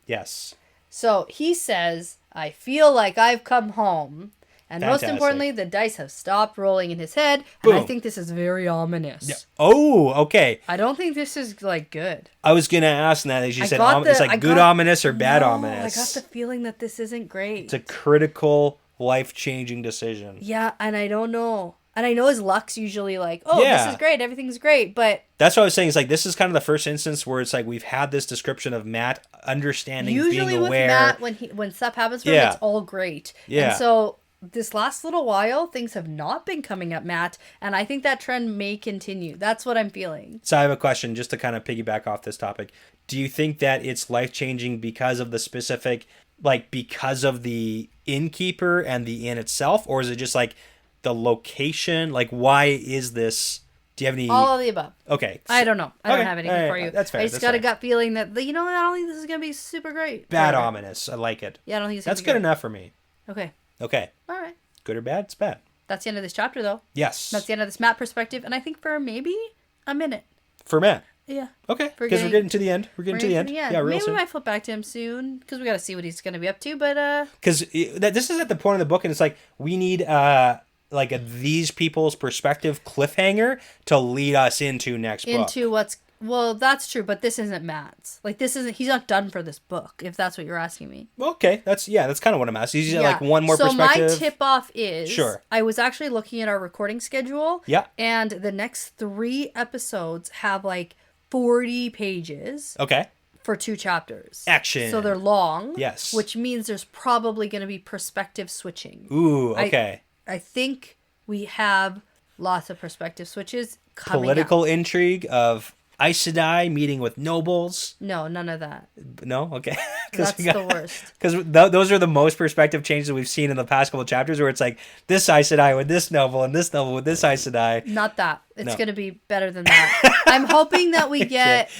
Yes. So he says, I feel like I've come home. And Fantastic. most importantly, the dice have stopped rolling in his head. And Boom. I think this is very ominous. Yeah. Oh, okay. I don't think this is, like, good. I was going to ask that. She said, it's like good ominous or bad ominous. I got the feeling that this isn't great. It's a critical, life-changing decision. Yeah, and I don't know. And I know his luck's usually like, this is great, everything's great, but... That's what I was saying. It's like, this is kind of the first instance where it's like, we've had this description of Matt understanding, usually being aware. Usually with Matt, when stuff happens for him, it's all great. Yeah. And so... this last little while, things have not been coming up, Matt, and I think that trend may continue. That's what I'm feeling. So I have a question just to kind of piggyback off this topic. Do you think that it's life-changing because of the specific, like, because of the innkeeper and the inn itself, or is it just, like, the location? Like, why is this... Do you have any... All of the above. Okay. I don't know. I don't have anything for you. That's fair. I just got a gut feeling that, I don't think this is going to be super great. Bad ominous. I like it. Yeah, I don't think it's That's good enough for me. Okay. Okay. All right. Good or bad? It's bad. That's the end of this chapter, though. Yes. That's the end of this Matt perspective, and I think for maybe a minute. For Matt. Yeah. Okay, because we're getting to the end. We're getting to the end. Yeah, real Maybe soon. we might flip back to him soon because we got to see what he's going to be up to. But because this is at the point of the book, and it's like we need like these people's perspective cliffhanger to lead us into next book. into what's well, that's true, but this isn't Matt's. Like this isn't. He's not done for this book. If that's what you're asking me. Okay, that's kind of what I'm asking. He's like one more so perspective. So my tip off is sure. I was actually looking at our recording schedule. Yeah. And the next 3 episodes have like 40 pages. Okay. For 2 chapters. Action. So they're long. Yes. Which means there's probably going to be perspective switching. Ooh, okay. I think we have lots of perspective switches coming Political up. Intrigue of Aes Sedai meeting with nobles. No, none of that. No? Okay. That's the worst. Because those are the most perspective changes we've seen in the past couple of chapters where it's like this Aes Sedai with this noble and this noble with this Aes Sedai. Not that. It's going to be better than that. I'm hoping that we get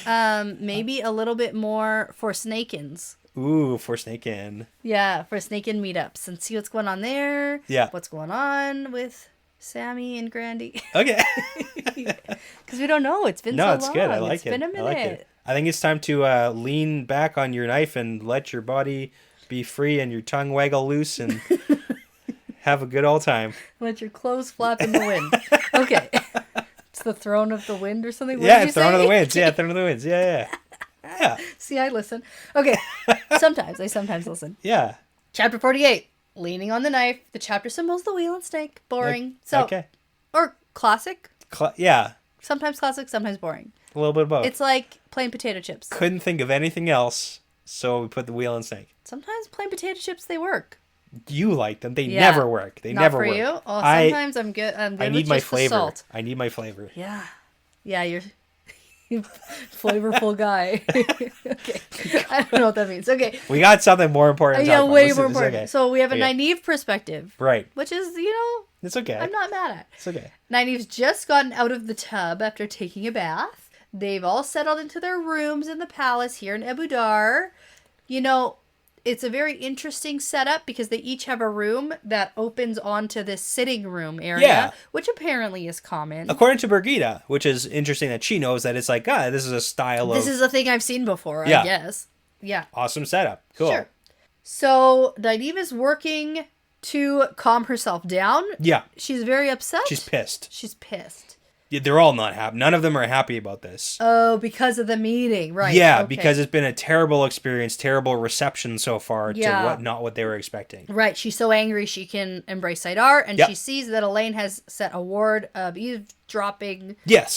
maybe a little bit more for Snakins. Ooh, for Snakin. Yeah, for Snakin meetups and see what's going on there. Yeah. What's going on with Sammy and Brandy. Okay. Because we don't know. It's been so long. No, it's good. I like it. It's been a minute. I like it. I think it's time to lean back on your knife and let your body be free and your tongue waggle loose and have a good old time. Let your clothes flap in the wind. Okay. It's the Throne of the Wind or something? What yeah, Throne of the Winds. Yeah, Throne of the Winds. Yeah. See, I listen. Okay. I sometimes listen. Yeah. Chapter 48. Leaning on the knife. The chapter symbols the wheel and snake. Boring. Okay. Or classic. Yeah. Sometimes classic, sometimes boring. A little bit of both. It's like plain potato chips. Couldn't think of anything else, so we put the wheel and snake. Sometimes plain potato chips, they work. You like them. They never work. They never work. Not for you? Oh, sometimes I'm good. I need my flavor. Salt. I need my flavor. Yeah. Yeah, you're flavorful guy. Okay. I don't know what that means. Okay. We got something more important to talk about. Way more important. Okay. So we have a Nynaeve perspective. Right. Which is, it's okay. I'm not mad at. It's okay. Nynaeve's just gotten out of the tub after taking a bath. They've all settled into their rooms in the palace here in Abu Dar. It's a very interesting setup because they each have a room that opens onto this sitting room area, which apparently is common. According to Birgitta, which is interesting that she knows that it's like, this is a style of... This is a thing I've seen before, I guess. Yeah. Awesome setup. Cool. Sure. So, Nynaeve is working to calm herself down. Yeah. She's very upset. She's pissed. Yeah, they're all not happy. None of them are happy about this. Oh, because of the meeting, right? Yeah, because it's been a terrible experience, terrible reception so far to not what they were expecting. Right, she's so angry she can embrace Saidar, and she sees that Elaine has set a ward of eavesdropping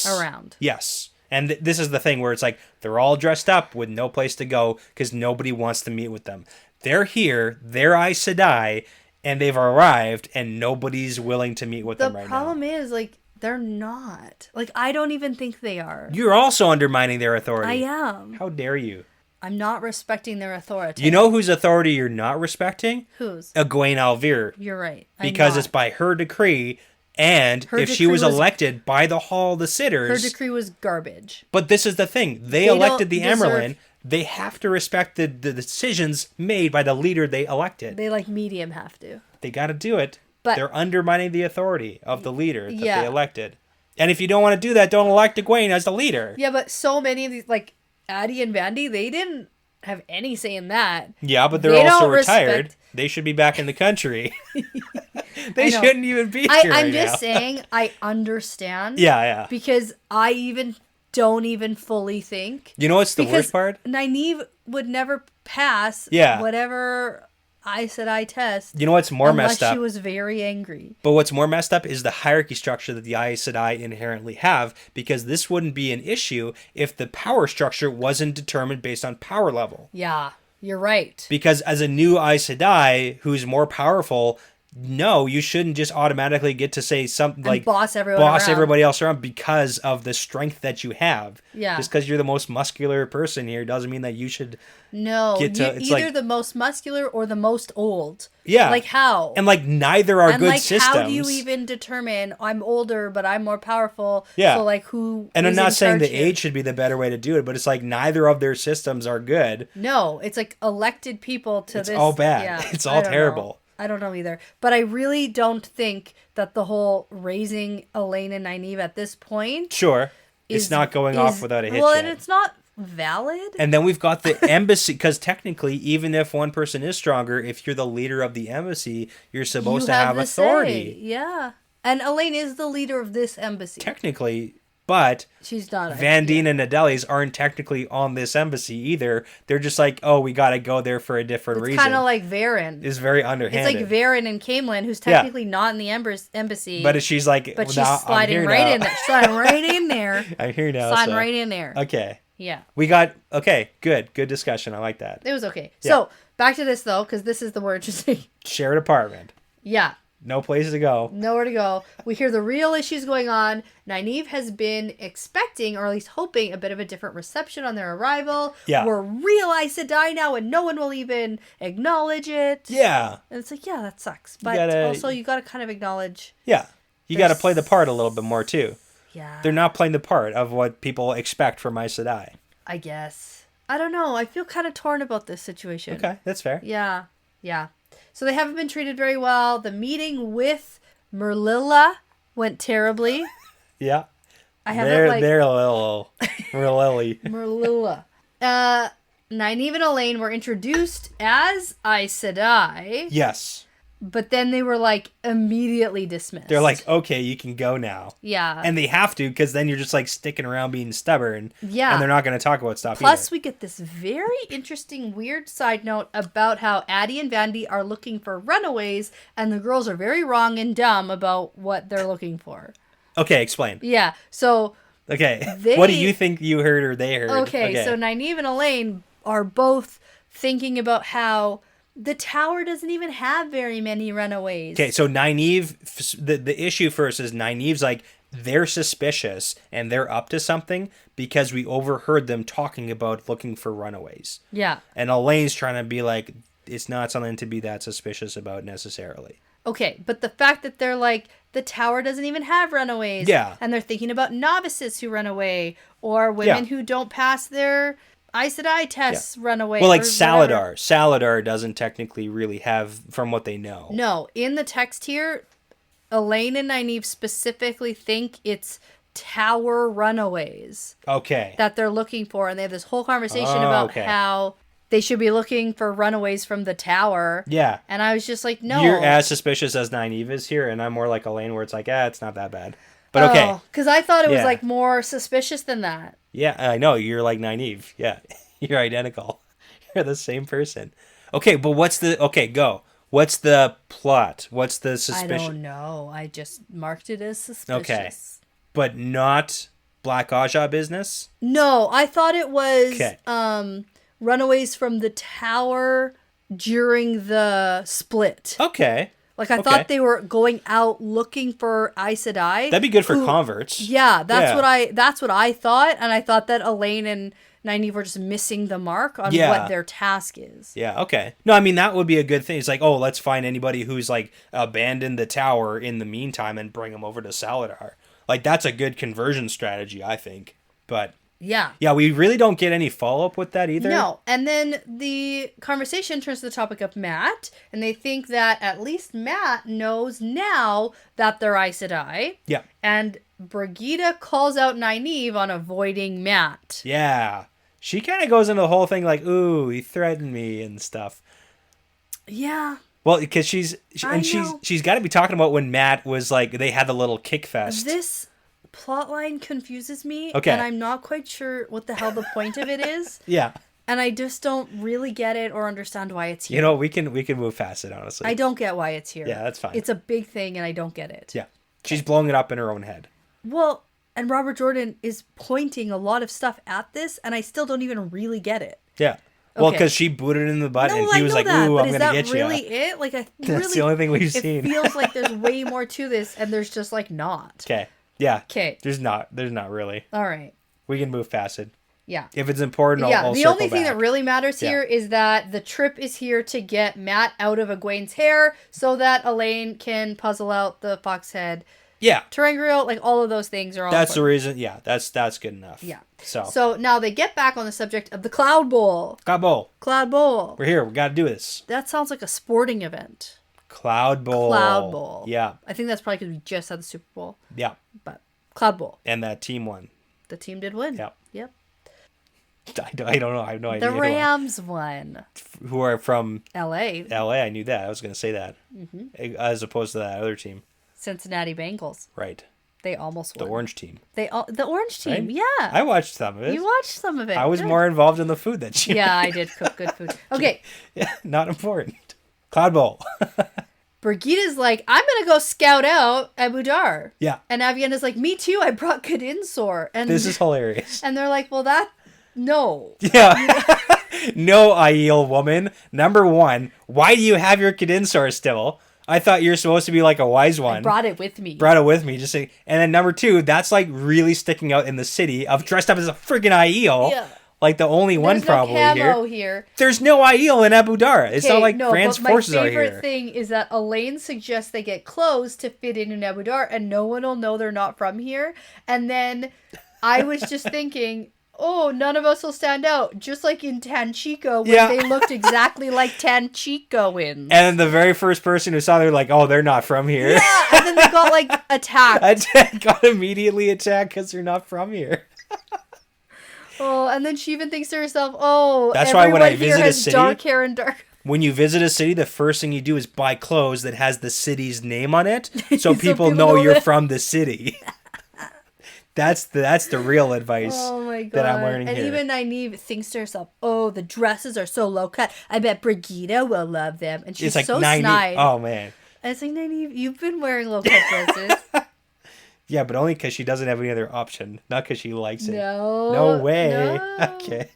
around. Yes, and this is the thing where it's like they're all dressed up with no place to go because nobody wants to meet with them. They're here, they're Aes Sedai, and they've arrived, and nobody's willing to meet with them right now. The problem is, they're not. I don't even think they are. You're also undermining their authority. I am. How dare you? I'm not respecting their authority. You know whose authority you're not respecting? Whose? Egwene Alvir. You're right. Because it's by her decree, and if she was elected by the Hall of the Sitters... Her decree was garbage. But this is the thing. They elected the Amyrlin. They have to respect the decisions made by the leader they elected. They, medium have to. They got to do it. But they're undermining the authority of the leader that they elected. And if you don't want to do that, don't elect Egwene as the leader. Yeah, but so many of these, Addie and Vandy, they didn't have any say in that. Yeah, but they're also retired. They should be back in the country. They shouldn't even be here I'm just saying, I understand. Yeah. Because I even don't even fully think. You know what's the worst part? Nynaeve would never pass whatever... Aes Sedai test. You know what's more messed up? Unless she was very angry. But what's more messed up is the hierarchy structure that the Aes Sedai inherently have, because this wouldn't be an issue if the power structure wasn't determined based on power level. Yeah, you're right. Because as a new Aes Sedai who's more powerful, no, you shouldn't just automatically get to say something like boss everybody else around because of the strength that you have. Yeah. Just because you're the most muscular person here doesn't mean that you should. No, either the most muscular or the most old. Yeah. How? And neither are good systems. How do you even determine I'm older but I'm more powerful? Yeah. So who? And I'm not saying the age should be the better way to do it, but it's neither of their systems are good. No, it's elected people to this. It's all bad. Yeah, it's all terrible. I don't know either. But I really don't think that the whole raising Elaine and Nynaeve at this point... Sure. It's not going off without a hitch Well, yet. and it's not valid. And then we've got the embassy, because technically, even if one person is stronger, if you're the leader of the embassy, you're supposed to have the authority. say. Yeah. And Elaine is the leader of this embassy. Technically, but She's not. Van Dien and Adelis aren't technically on this embassy either. They're just like, oh, we got to go there for a different reason. It's kind of like Varen. It's very underhanded. It's like Varen and Camelin, who's technically not in the embassy. But she's like, but she's sliding right in there. Sliding right in there. I'm here now. Sliding right in there. Okay. Yeah. We got, okay, good discussion. I like that. It was okay. Yeah. So, back to this though, because this is the more interesting. Shared apartment. Yeah. No place to go. Nowhere to go. We hear the real issues going on. Nynaeve has been expecting, or at least hoping, a bit of a different reception on their arrival. Yeah. We're real Aes Sedai now, and no one will even acknowledge it. Yeah. And it's like, yeah, that sucks. But also, you got to kind of acknowledge. Yeah. You got to play the part a little bit more, too. Yeah. They're not playing the part of what people expect from Aes Sedai. I guess. I don't know. I feel kind of torn about this situation. Okay, that's fair. Yeah. Yeah. So they haven't been treated very well. The meeting with Merlilla went terribly. Yeah. I have they're a little Merlilly. Merlilla. Nynaeve and Elaine were introduced as Aes Sedai. Yes. But then they were like immediately dismissed. They're like, okay, you can go now. Yeah. And they have to, because then you're just like sticking around being stubborn. Yeah. And they're not going to talk about stuff Plus, either. we get this very interesting, weird side note about how Addie and Vandy are looking for runaways, and the girls are very wrong and dumb about what they're looking for. Okay, explain. Yeah. So. Okay. What do you think you heard or they heard? Okay. So Nynaeve and Elaine are both thinking about how the tower doesn't even have very many runaways. Okay, so Nynaeve, the issue first is Nynaeve's like, they're suspicious and they're up to something because we overheard them talking about looking for runaways. Yeah. And Elaine's trying to be like, it's not something to be that suspicious about necessarily. Okay, but the fact that they're like, the tower doesn't even have runaways. Yeah. And they're thinking about novices who run away, or women who don't pass their Aes Sedai tests run away. Well, like Saladar. Saladar doesn't technically really have, from what they know. No, in the text here, Elaine and Nynaeve specifically think it's tower runaways. Okay. That they're looking for, and they have this whole conversation about how they should be looking for runaways from the tower. Yeah. And I was just like, no. You're as suspicious as Nynaeve is here, and I'm more like Elaine, where it's like, it's not that bad. But okay. Because I thought it was like more suspicious than that. Yeah, I know. You're like Nynaeve. Yeah. You're identical. You're the same person. Okay, but go. What's the plot? What's the suspicion? I don't know. I just marked it as suspicious. Okay. But not Black Aja business? No, I thought it was runaways from the tower during the split. Okay. Like, I thought they were going out looking for Aes Sedai. That'd be good for converts. Yeah, that's what I thought, and I thought that Elaine and Nynaeve were just missing the mark on what their task is. Yeah, okay. No, I mean, that would be a good thing. It's like, let's find anybody who's, like, abandoned the tower in the meantime and bring them over to Saladar. Like, that's a good conversion strategy, I think. But... Yeah. Yeah, we really don't get any follow-up with that either. No. And then the conversation turns to the topic of Matt, and they think that at least Matt knows now that they're Aes Sedai. Yeah. And Brigida calls out Nynaeve on avoiding Matt. Yeah. She kind of goes into the whole thing like, ooh, he threatened me and stuff. Yeah. Well, because she's got to be talking about when Matt was like, they had the little kick fest. This plotline confuses me, okay, and I'm not quite sure what the hell the point of it is. Yeah. And I just don't really get it or understand why it's here. You know, we can move past it, honestly. I don't get why it's here. Yeah, that's fine. It's a big thing, and I don't get it. Yeah. She's blowing it up in her own head. Well, and Robert Jordan is pointing a lot of stuff at this, and I still don't even really get it. Yeah. Well, because she booted in the butt, and he was like, ooh, I'm going to get you. Is that really it? Like, that's the only thing we've seen. It feels like there's way more to this, and there's just, like, not. Okay. Yeah. Okay. There's not really. All right. We can move past it. Yeah. If it's important, I'll the circle only thing back. that really matters here is that the trip is here to get Matt out of Egwene's hair so that Elaine can puzzle out the fox head. Yeah. Terangriel, like all of those things are all That's important. the reason. Yeah, that's good enough. Yeah. So now they get back on the subject of the Cloud Bowl. Cloud Bowl. We're here. We got to do this. That sounds like a sporting event. Cloud Bowl. Yeah. I think that's probably because we just had the Super Bowl. Yeah. But Cloud Bowl. And that team won. The team did win. Yep. Yep. I don't know. I have no idea. The Rams won. Who are from L.A. LA. I knew that. I was going to say that. As opposed to that other team. Cincinnati Bengals. Right. They almost won. The orange team. The orange team, Right? yeah. I watched some of it. You watched some of it. I was Good. more involved in the food than she Yeah, I did cook good food. Okay. Yeah, not important. Cloud Bowl. Brigida's like, I'm going to go scout out Abu Dar. Yeah. And Avienda's like, me too. I brought Kadinsor. And This is hilarious. And they're like, well, no. Yeah. No, Aiel woman. Number one, why do you have your Kadinsor still? I thought you were supposed to be like a wise one. I brought it with me. Brought it with me. Just say, and then number two, that's like really sticking out in the city of dressed up as a freaking Aiel. Yeah. Like the only one There's probably no camo here. here. There's no Aiel in Abu Dara. It's not like no, France but my forces are favorite here. thing is that Elaine suggests they get clothes to fit in Abu Dar, and no one will know they're not from here. And then I was just thinking, oh, none of us will stand out, just like in Tanchico when they looked exactly like Tanchicoans. And the very first person who saw, they're like, oh, they're not from here. Yeah, and then they got like attacked. Got immediately attacked because they're not from here. Oh, and then she even thinks to herself, oh, that's why when I visit a city, dark hair and dark. When you visit a city, the first thing you do is buy clothes that has the city's name on it, so people know you're from the city. That's the real advice that I'm learning and here. And even Nynaeve thinks to herself, oh, the dresses are so low cut. I bet Brigida will love them. And she's like so Nynaeve. snide. Oh, man. And it's like, Nynaeve, you've been wearing low cut dresses. Yeah, but only because she doesn't have any other option. Not because she likes it. No way. No. Okay.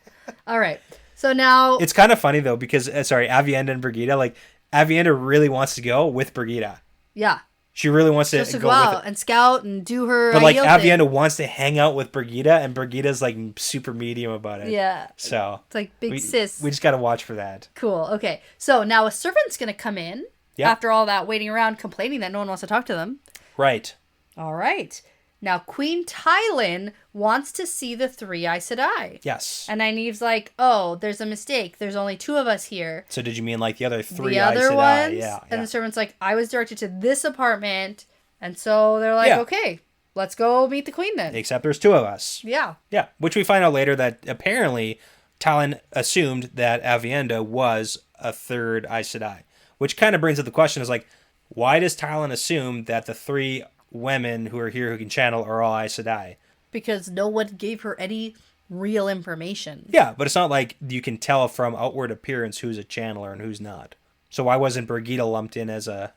All right. So now... It's kind of funny, though, because, Avienda and Brigida, like, Avienda really wants to go with Brigida. Yeah. She really wants to go out with it. And scout and do her But, like, Avienda thing. wants to hang out with Brigida, and Brigida's, like, super medium about it. Yeah. So... It's like big sis. We just got to watch for that. Cool. Okay. So now a servant's going to come in after all that waiting around complaining that no one wants to talk to them. Right. All right. Now, Queen Tylin wants to see the three Aes Sedai. Yes. And Nynaeve's like, oh, there's a mistake. There's only two of us here. So did you mean like the other three The Aes other Sedai? ones? Yeah. And the servant's like, I was directed to this apartment. And so they're like, okay, let's go meet the queen then. Except there's two of us. Yeah. Yeah. Which we find out later that apparently Talon assumed that Avienda was a third Aes Sedai. Which kind of brings up the question is like, why does Talon assume that the three women who are here who can channel are all Aes Sedai? Because no one gave her any real information. Yeah, but it's not like you can tell from outward appearance who's a channeler and who's not. So why wasn't Brigida lumped in as a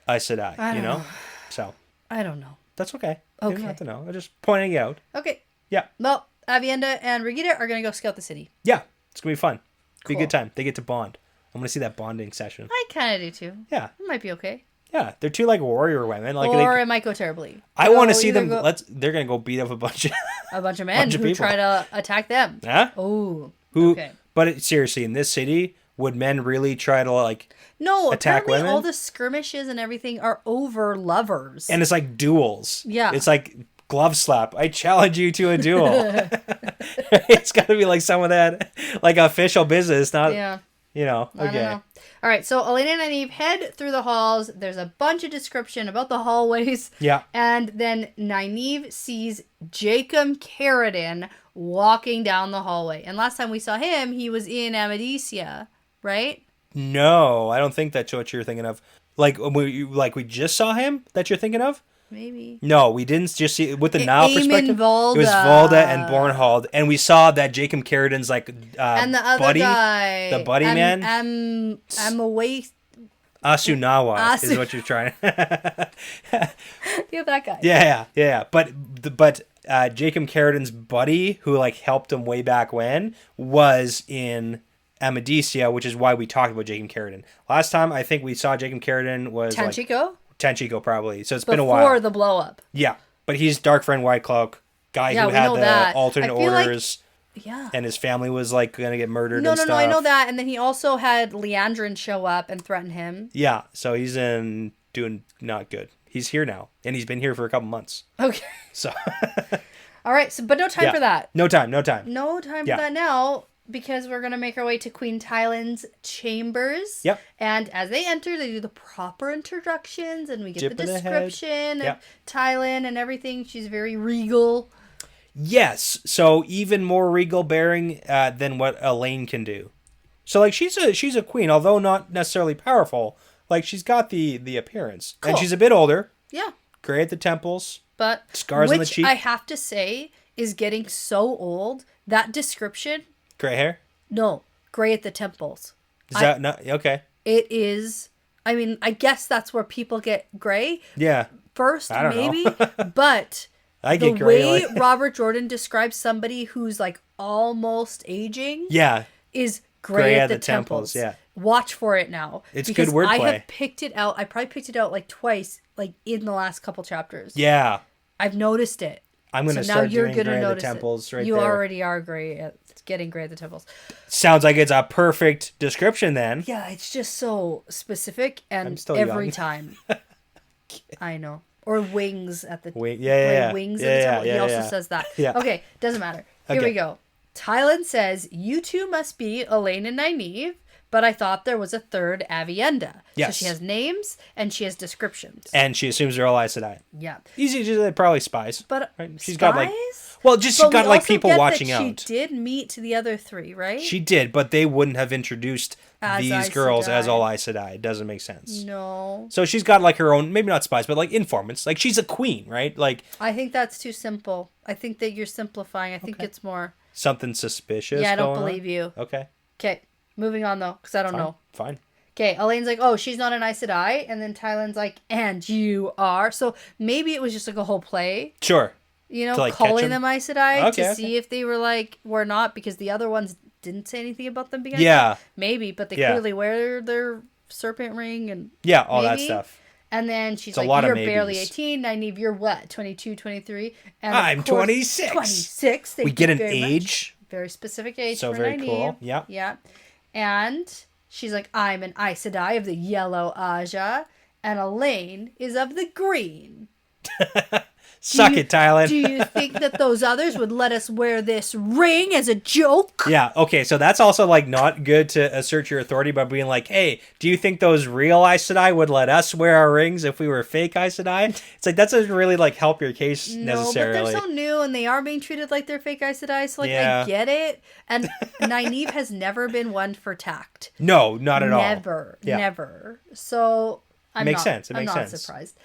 Aes Sedai? I don't know. So I don't know. that's okay. Okay. You don't have to know. I'm just pointing it out. Okay. Yeah. Well, Avienda and Brigida are going to go scout the city. Yeah. It's going to be fun. Be a Cool. good time. They get to bond. I'm going to see that bonding session. I kind of do too. Yeah. It might be okay. Yeah. They're two like warrior women. Like Or it might go terribly. I want to They'll see either them. go- They're going to go beat up a bunch of men bunch of who people. try to attack them. Huh? Oh. Who Okay. But seriously, in this city, would men really try to like No, attack apparently women? all the skirmishes and everything are over lovers. And it's like duels. Yeah. It's like glove slap. I challenge you to a duel. It's got to be like some of that, like official business, not, yeah. you know, I don't okay. know. All right, so Elena and Nynaeve head through the halls. There's a bunch of description about the hallways. Yeah. And then Nynaeve sees Jacob Carradine walking down the hallway. And last time we saw him, he was in Amadicia, right? No, I don't think that's what you're thinking of. Like we just saw him that you're thinking of? Maybe. No, we didn't just see with the now Eamon perspective. Valda. It was Valda and Bornhald, and we saw that Jacob Carradine's like And the other buddy, guy. the buddy man. I'm away. Asunawa is what you're trying. Yeah, that guy. Yeah. But Jacob Carradine's buddy, who like helped him way back when, was in Amadicia, which is why we talked about Jacob Carradine. Last time I think we saw Jacob Carradine was Tanchico? Tanchico probably. So it's been a while. Before the blow up. Yeah, but he's Dark Friend White Cloak guy who we had know the that. alternate I feel like- orders, Yeah. and his family was like gonna get murdered. No, and stuff. I know that. And then he also had Leandrin show up and threaten him. Yeah, so he's doing not good. He's here now, and he's been here for a couple months. Okay. So All right, so but no time Yeah. for that. no time. No time Yeah. for that now, because we're going to make our way to Queen Tylin's chambers. Yep. And as they enter, they do the proper introductions, and we get Dip the of the head. description of Yep. Tylin and everything. She's very regal. Yes. So even more regal bearing than what Elaine can do. So like she's a queen, although not necessarily powerful. Like she's got the appearance, Cool. and she's a bit older. Yeah. Gray at the temples, but scars on the cheek. I have to say is getting so old. That description. Gray hair. No, gray at the temples. Is that not okay? It is. I mean, I guess that's where people get gray. Yeah. First, I don't maybe, know. but I the get gray. way Robert Jordan describes somebody who's like almost aging. Yeah. Is gray at the temples. Yeah. Watch for it now. It's because good wordplay. I have picked it out. I probably picked it out like twice, like in the last couple chapters. Yeah. I've noticed it. I'm going to start doing gray at the temples right there. You already are gray at getting gray at the temples. Sounds like it's a perfect description then. Yeah, it's just so specific and I'm still every young. time. I know. Or wings at the Wings at the temple. He also says that. Yeah. Okay, doesn't matter. Here we go. Tylan says, "You two must be Elaine and Nynaeve, but I thought there was a third Avienda." Yes. So she has names and she has descriptions. And she assumes they're all Aes Sedai. Yeah. Easy, they're probably spies. But right? She's spies? got like, well, just she's got like people watching she out. She did meet the other three, right? She did, but they wouldn't have introduced these Aes girls as Sedai. all Aes Sedai. It doesn't make sense. No. So she's got like her own, maybe not spies, but like informants. Like she's a queen, right? Like I think that's too simple. I think that you're simplifying. I think it's more something suspicious. Yeah, I don't going believe on. you. Okay. Okay, moving on though, because I don't know. Fine. Okay, Elaine's like, "Oh, she's not an Aes Sedai," and then Tylan's like, "And you are." So maybe it was just like a whole play. Sure. You know, like, calling them Aes Sedai to Okay. see if they were like, were not, because the other ones didn't say anything about them being Aes Sedai. Yeah. Maybe, but they clearly wear their serpent ring and Yeah, all that maybe. stuff. And then she's It's a like, lot of "You're maybes. barely 18. Nynaeve, you're what, 22, 23? And of I'm course, 26. 26. Thank We you get an very much. age. Very specific age So for very Nynaeve. cool. Yeah. Yeah. And she's like, "I'm an Aes Sedai of the yellow Aja, and Elaine is of the green. Suck it, Tylan. Do you think that those others would let us wear this ring as a joke?" Yeah, okay, so that's also, like, not good to assert your authority by being like, "Hey, do you think those real Aes Sedai would let us wear our rings if we were fake Aes Sedai?" It's like, that doesn't really, like, help your case necessarily. No, but they're so new, and they are being treated like they're fake Aes Sedai, so, like, Yeah. I get it. And Nynaeve has never been one for tact. No, not at all. Never. So, Makes sense. It I'm makes not sense. surprised.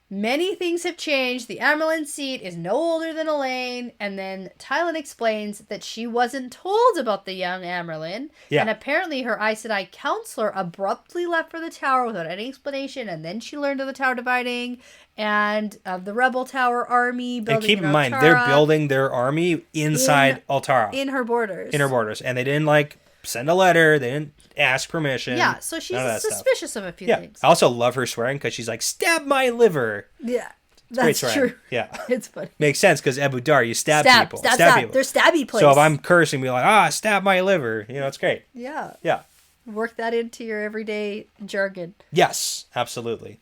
Many things have changed. The Amerlin seat is no older than Elaine. And then Tylan explains that she wasn't told about the young Amerlin. Yeah. And apparently her Aes Sedai counselor abruptly left for the tower without any explanation. And then she learned of the tower dividing and of the Rebel Tower army building. And keep in mind, Altara they're building their army inside Altara. in her borders. In her borders. And they didn't, like, send a letter. They didn't ask permission. Yeah, so she's none of that suspicious stuff. of a few Yeah. things. I also love her swearing because she's like, "Stab my liver." Yeah, Great that's swearing. true. Yeah. It's funny. Makes sense because Ebu Dar, you stab people. Stab. people. They're stabby places. So if I'm cursing, be like, "Stab my liver." You know, it's great. Yeah. Yeah. Work that into your everyday jargon. Yes, absolutely.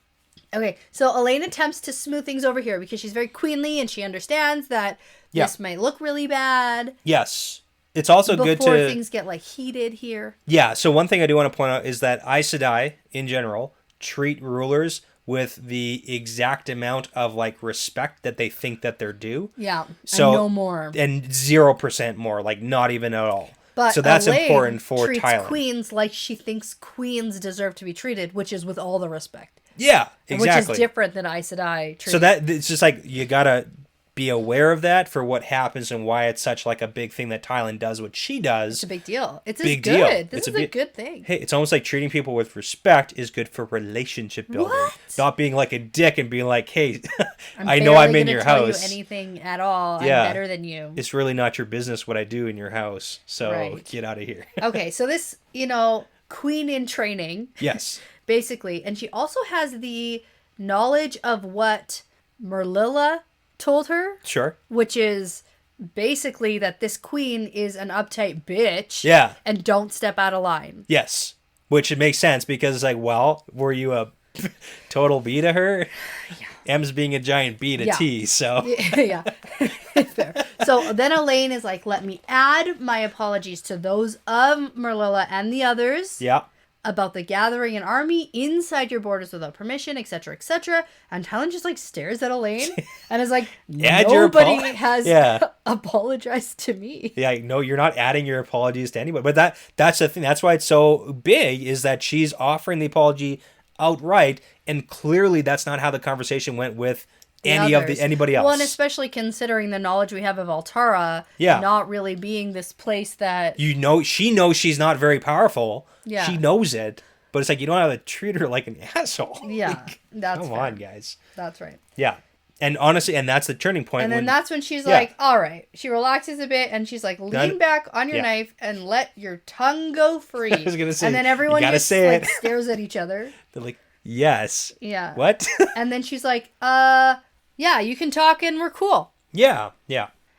Okay, so Elaine attempts to smooth things over here because she's very queenly and she understands that this might look really bad. Yes. It's also good before to... things get, like, heated here. Yeah, so one thing I do want to point out is that Aes Sedai, in general, treat rulers with the exact amount of, like, respect that they think that they're due. Yeah, So, and no more. And 0% more, like, not even at all. But so that's Elaine important for treats Tylan. queens like she thinks queens deserve to be treated, which is with all the respect. Yeah, exactly. Which is different than Aes Sedai treat. So that it's just like you gotta be aware of that for what happens and why it's such like a big thing that Tylan does what she does. It's a big deal. It's big good. deal. This It's is a a bit- good thing. Hey, it's almost like treating people with respect is good for relationship building. What? Not being like a dick and being like, "Hey, I'm I know barely I'm in gonna your tell house. You anything at all? Yeah. I'm better than you. It's really not your business what I do in your house. So Right. get out of here." Okay, so this, queen in training, Yes. basically, and she also has the knowledge of what Merlilla told her, Sure. which is basically that this queen is an uptight bitch. Yeah. And don't step out of line. Yes. Which it makes sense because it's like, well, were you a total B to her? Yeah. M's being a giant B to T, so. Yeah. Fair. So then Elaine is like, "Let me add my apologies to those of Merlilla and the others. Yeah. about the gathering an army inside your borders without permission, etc., etc. And Talon just like stares at Elaine and is like, nobody has apologized to me. Yeah, no, you're not adding your apologies to anybody. But that's the thing. That's why it's so big, is that she's offering the apology outright, and clearly that's not how the conversation went with anybody else. Well, and especially considering the knowledge we have of Altara, not really being this place that she knows she's not very powerful. Yeah, she knows it, but it's like you don't have to treat her like an asshole. Yeah, that's come on, guys. That's right. Yeah, and honestly, and that's the turning point. And then that's when she's like, "All right." She relaxes a bit, and she's like, "Lean back on your knife and let your tongue go free." I was gonna say, and then everyone just like stares at each other. They're like, "Yes." Yeah. What? And then she's like, yeah, you can talk and we're cool." Yeah.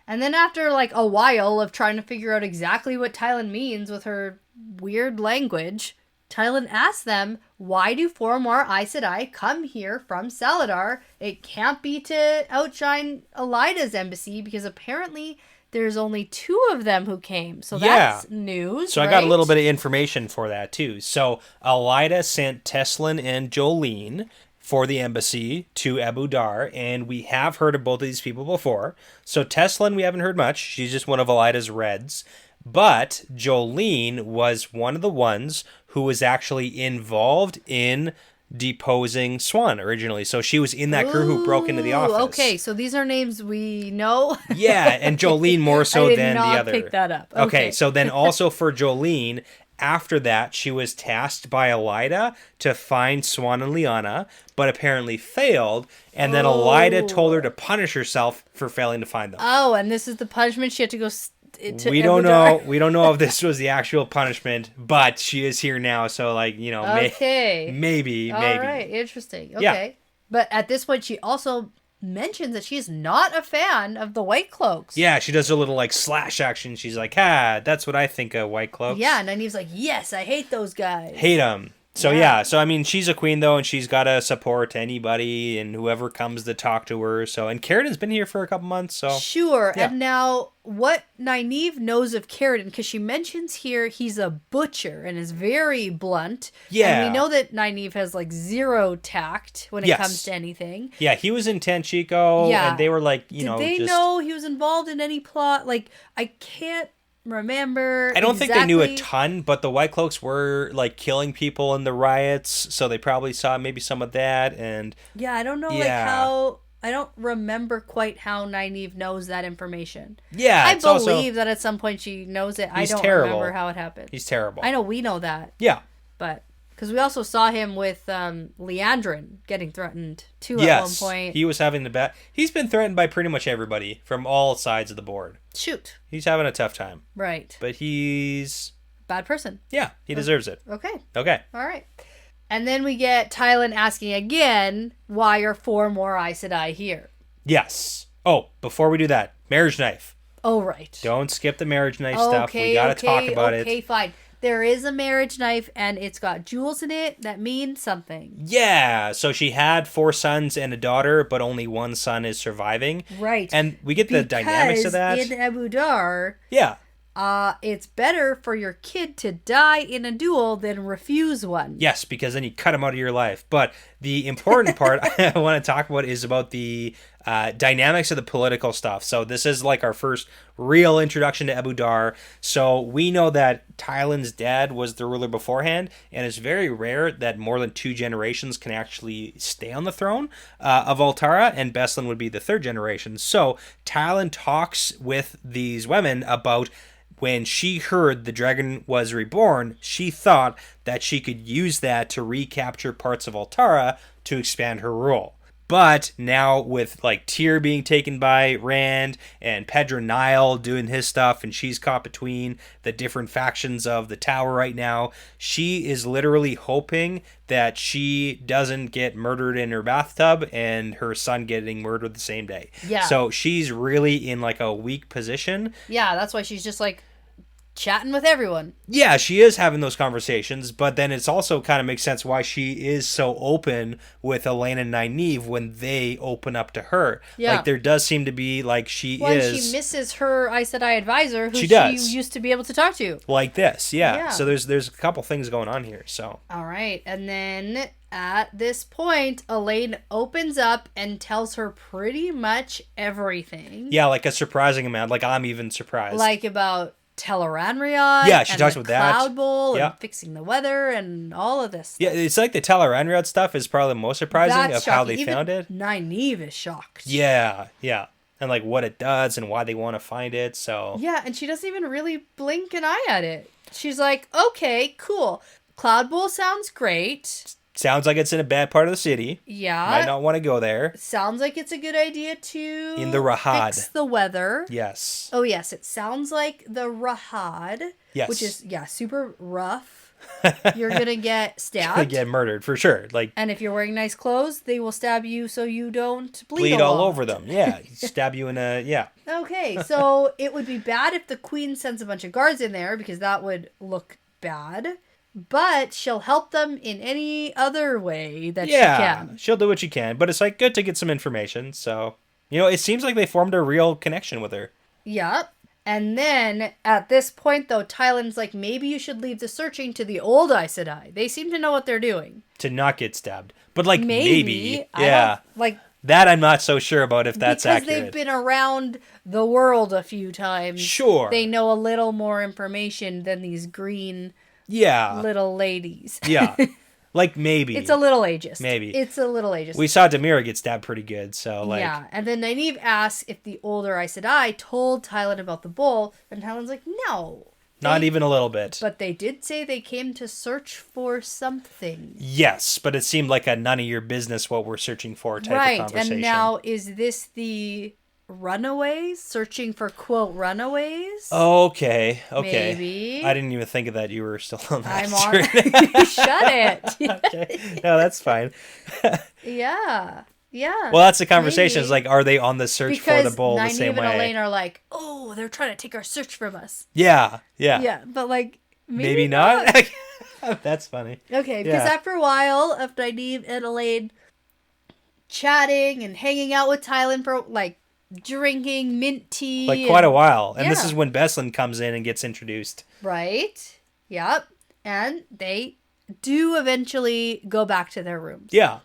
And then after like a while of trying to figure out exactly what Talon means with her weird language, Talon asks them, "Why do 4 more Aes Sedai come here from Saladar? It can't be to outshine Elida's embassy, because apparently there's only 2 of them who came." So that's news, So right? I got a little bit of information for that too. So Elida sent Teslin and Jolene for the embassy to Abu Dar, and we have heard of both of these people before. So Teslin, we haven't heard much. She's just one of Elida's Reds. But Jolene was one of the ones who was actually involved in deposing Swan originally. So she was in that crew who broke into the office. Okay, so these are names we know. Yeah, and Jolene more so than the other. I did not pick that up. Okay, so then also for Jolene, after that, she was tasked by Elida to find Swan and Lyanna, but apparently failed. And then Elida told her to punish herself for failing to find them. Oh, and this is the punishment she had to go to We don't know. We don't know if this was the actual punishment, but she is here now. So, like, you know, maybe. All right, interesting. Okay. Yeah. But at this point, she also mentions that she's not a fan of the White Cloaks. Yeah, she does a little like slash action. She's like, that's what I think of White Cloaks. Yeah, and Nynaeve's like, yes, I hate those guys. Hate them. So so I mean, she's a queen though, and she's got to support anybody and whoever comes to talk to her. So, and Caridan's been here for a couple months, so sure. Yeah. And now, what Nynaeve knows of Caridan, because she mentions here he's a butcher and is very blunt. Yeah, and we know that Nynaeve has like 0 tact when it comes to anything. Yeah, he was in Tanchico, and they were like, Did they know he was involved in any plot? Like, I can't remember. I don't think they knew a ton, but the White Cloaks were like killing people in the riots, so they probably saw maybe some of that. And I don't know like how. I don't remember quite how Nynaeve knows that information. Yeah, I believe that at some point she knows it. I don't remember how it happened. He's terrible. I know we know that. Yeah, but because we also saw him with Leandrin getting threatened too at one point. He was having the bad. He's been threatened by pretty much everybody from all sides of the board. Shoot. He's having a tough time. Right. But he's bad person. Yeah, he deserves it. Okay. All right. And then we get Tylan asking again, why are 4 more Aes Sedai here? Yes. Oh, before we do that, marriage knife. Oh, right. Don't skip the marriage knife stuff. We got to talk about it. Okay, fine. There is a marriage knife, and it's got jewels in it that mean something. Yeah, so she had 4 sons and a daughter, but only 1 son is surviving. Right. And we get the dynamics of that. In Abu Dar, it's better for your kid to die in a duel than refuse one. Yes, because then you cut him out of your life. But the important part I want to talk about is about the dynamics of the political stuff. So this is like our first real introduction to Abu Dar. So we know that Tylan's dad was the ruler beforehand, and it's very rare that more than 2 generations can actually stay on the throne of Altara, and Beslan would be the 3rd generation. So Tylan talks with these women about when she heard the dragon was reborn, she thought that she could use that to recapture parts of Altara to expand her rule. But now with like Tyr being taken by Rand and Pedro Nile doing his stuff, and she's caught between the different factions of the tower right now, she is literally hoping that she doesn't get murdered in her bathtub and her son getting murdered the same day. Yeah. So she's really in like a weak position. Yeah, that's why she's just like chatting with everyone. Yeah, she is having those conversations, but then it's also kind of makes sense why she is so open with Elaine and Nynaeve when they open up to her. Yeah. Like, there does seem to be, like, she She misses her Aes Sedai advisor, who She does. she used to be able to talk to. like this, yeah. So there's a couple things going on here, so. All right, and then at this point, Elaine opens up and tells her pretty much everything. Yeah, like a surprising amount. Like, I'm even surprised. Like about Tel'aran'rhiod. Yeah, she talks about that. Cloud Bowl Yeah. and fixing the weather and all of this stuff. Yeah, it's like the Tel'aran'rhiod stuff is probably the most surprising That's of how shocking. they Even found it. Nynaeve is shocked. Yeah. And like what it does and why they want to find it, so. Yeah, and she doesn't even really blink an eye at it. She's like, okay, cool. Cloud Bowl sounds great. Sounds like it's in a bad part of the city. Yeah. Might not want to go there. Sounds like it's a good idea to In the Rahad. fix the weather. Yes. Oh, yes. It sounds like the Rahad. Yes. Which is, super rough. You're going to get stabbed. Gonna get murdered for sure. Like, And if you're wearing nice clothes, they will stab you so you don't bleed all over them. Yeah. Stab you in a, yeah. Okay, so it would be bad if the queen sends a bunch of guards in there because that would look bad. But she'll help them in any other way that she can. She'll do what she can. But it's like good to get some information. So, it seems like they formed a real connection with her. Yep. And then at this point, though, Tylan's like, maybe you should leave the searching to the old Aes Sedai. They seem to know what they're doing. To not get stabbed. But like maybe. I Yeah. like that I'm not so sure about if that's because accurate. they've been around the world a few times. Sure. They know a little more information than these green Yeah. little ladies. Yeah. Like maybe. It's a little ageist. Maybe. It's a little ageist. We saw Demira get stabbed pretty good, so like. Yeah, and then Nynaeve asks if the older Aes Sedai told Tylan about the bull, and Tylan's like, no. Not even a little bit. But they did say they came to search for something. Yes, but it seemed like a none of your business what we're searching for type of conversation. And now is this the runaways? Searching for, quote, runaways? Okay. Maybe. I didn't even think of that. You were still on that. I'm on. Shut it. Okay. No, that's fine. Yeah. Yeah. Well, that's the conversation. Maybe. It's like, are they on the search for the bull the same Nynaeve and way? Elaine are like, oh, they're trying to take our search from us. Yeah. Yeah, but like, maybe not. That's funny. Okay, because after a while of Nynaeve and Elaine chatting and hanging out with Tylan for like drinking mint tea. Like quite a while. And this is when Beslan comes in and gets introduced. Right. Yep. And they do eventually go back to their rooms. Yeah.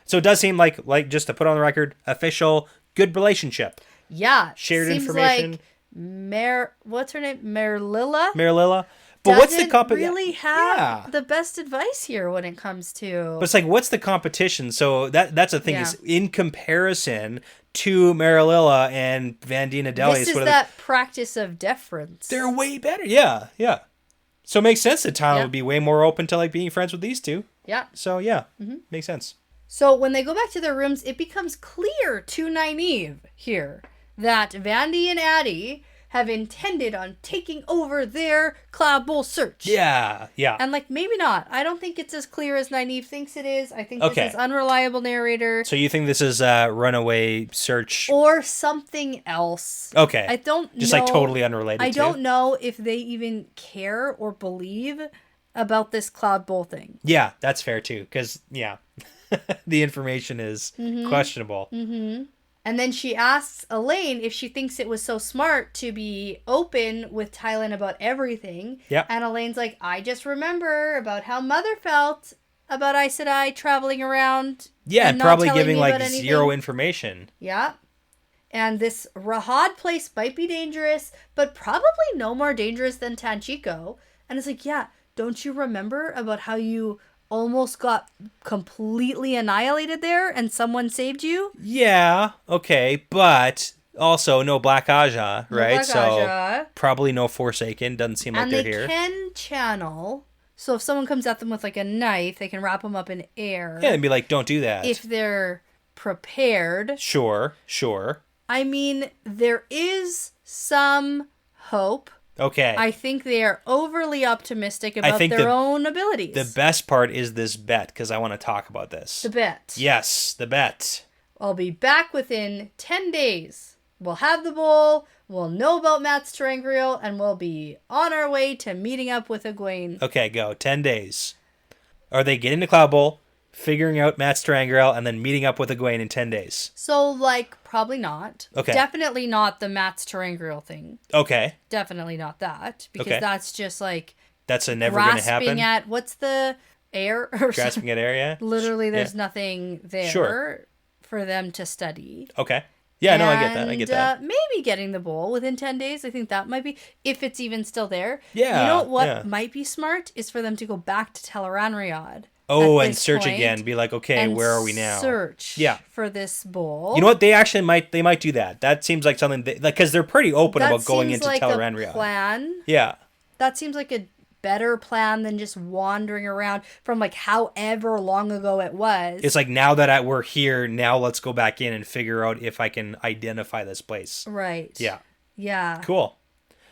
So it does seem like just to put on the record, official, good relationship. Yeah. Shared seems information. Like what's her name? Marililla. But what's the competition? Really have the best advice here when it comes to. But it's like, what's the competition? So that's the thing is in comparison to Marililla and Vandina Delius. This is that practice of deference. They're way better. Yeah. So it makes sense that Tylan would be way more open to like being friends with these two. Yeah. So makes sense. So when they go back to their rooms, it becomes clear to Nynaeve here that Vandy and Addie have intended on taking over their Cloud Bowl search. Yeah. And like, maybe not. I don't think it's as clear as Nynaeve thinks it is. I think this is unreliable narrator. So you think this is a runaway search? Or something else. Okay. I don't know. Just like totally unrelated I don't know if they even care or believe about this Cloud Bowl thing. Yeah, that's fair too. Because, the information is questionable. Mm-hmm. And then she asks Elaine if she thinks it was so smart to be open with Tylan about everything. Yeah. And Elaine's like, I just remember about how Mother felt about Aes Sedai traveling around. Yeah, and probably giving like anything. zero information. Yeah. And this Rahad place might be dangerous, but probably no more dangerous than Tanchico. And it's like, don't you remember about how you almost got completely annihilated there and someone saved you? Yeah, okay, but also no Black Aja, right? Aja. So probably no Forsaken. Doesn't seem like they're here. And they can channel. So if someone comes at them with like a knife, they can wrap them up in air. Yeah, and be like, don't do that. If they're prepared. Sure. I mean, there is some hope. Okay. I think they are overly optimistic about their own abilities. The best part is this bet, because I want to talk about this. The bet. Yes, the bet. I'll be back within 10 days. we'll have the bowl, we'll know about Matt's terangrial, and we'll be on our way to meeting up with Egwene. Okay, go. 10 days. Are they getting the Cloud Bowl, figuring out Matt's terangrial, and then meeting up with Egwene in 10 days? So, like, probably not. Okay. Definitely not the Matt's terangrial thing. Okay. Definitely not that. Because Okay. that's just, like... That's a never going to happen? Grasping at... What's the air? Grasping at air, yeah? Literally, there's nothing there for them to study. Okay. Yeah, no, I get that. Maybe getting the bowl within 10 days. I think that might be, if it's even still there. Yeah. You know what might be smart is for them to go back to Tel'aran'rhiod. Oh, and search again. Be like, okay, where are we now? Search for this bowl. You know what? They actually might do that. That seems like something, because they're pretty open about going into Tel'aran'rhiod. That seems like a plan. Yeah. That seems like a better plan than just wandering around from like however long ago it was. It's like, now that we're here, now let's go back in and figure out if I can identify this place. Right. Yeah. Yeah. Cool.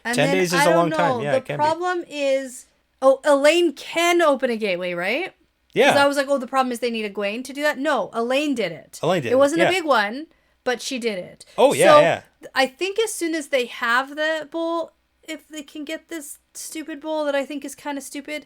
And 10 days is a long time. Yeah, the problem is, Elaine can open a gateway, right? Yeah. Because I was like, the problem is they need Egwene to do that. No, Elaine did it. It wasn't a big one, but she did it. Oh, yeah. I think as soon as they have the bowl, if they can get this stupid bowl that I think is kind of stupid.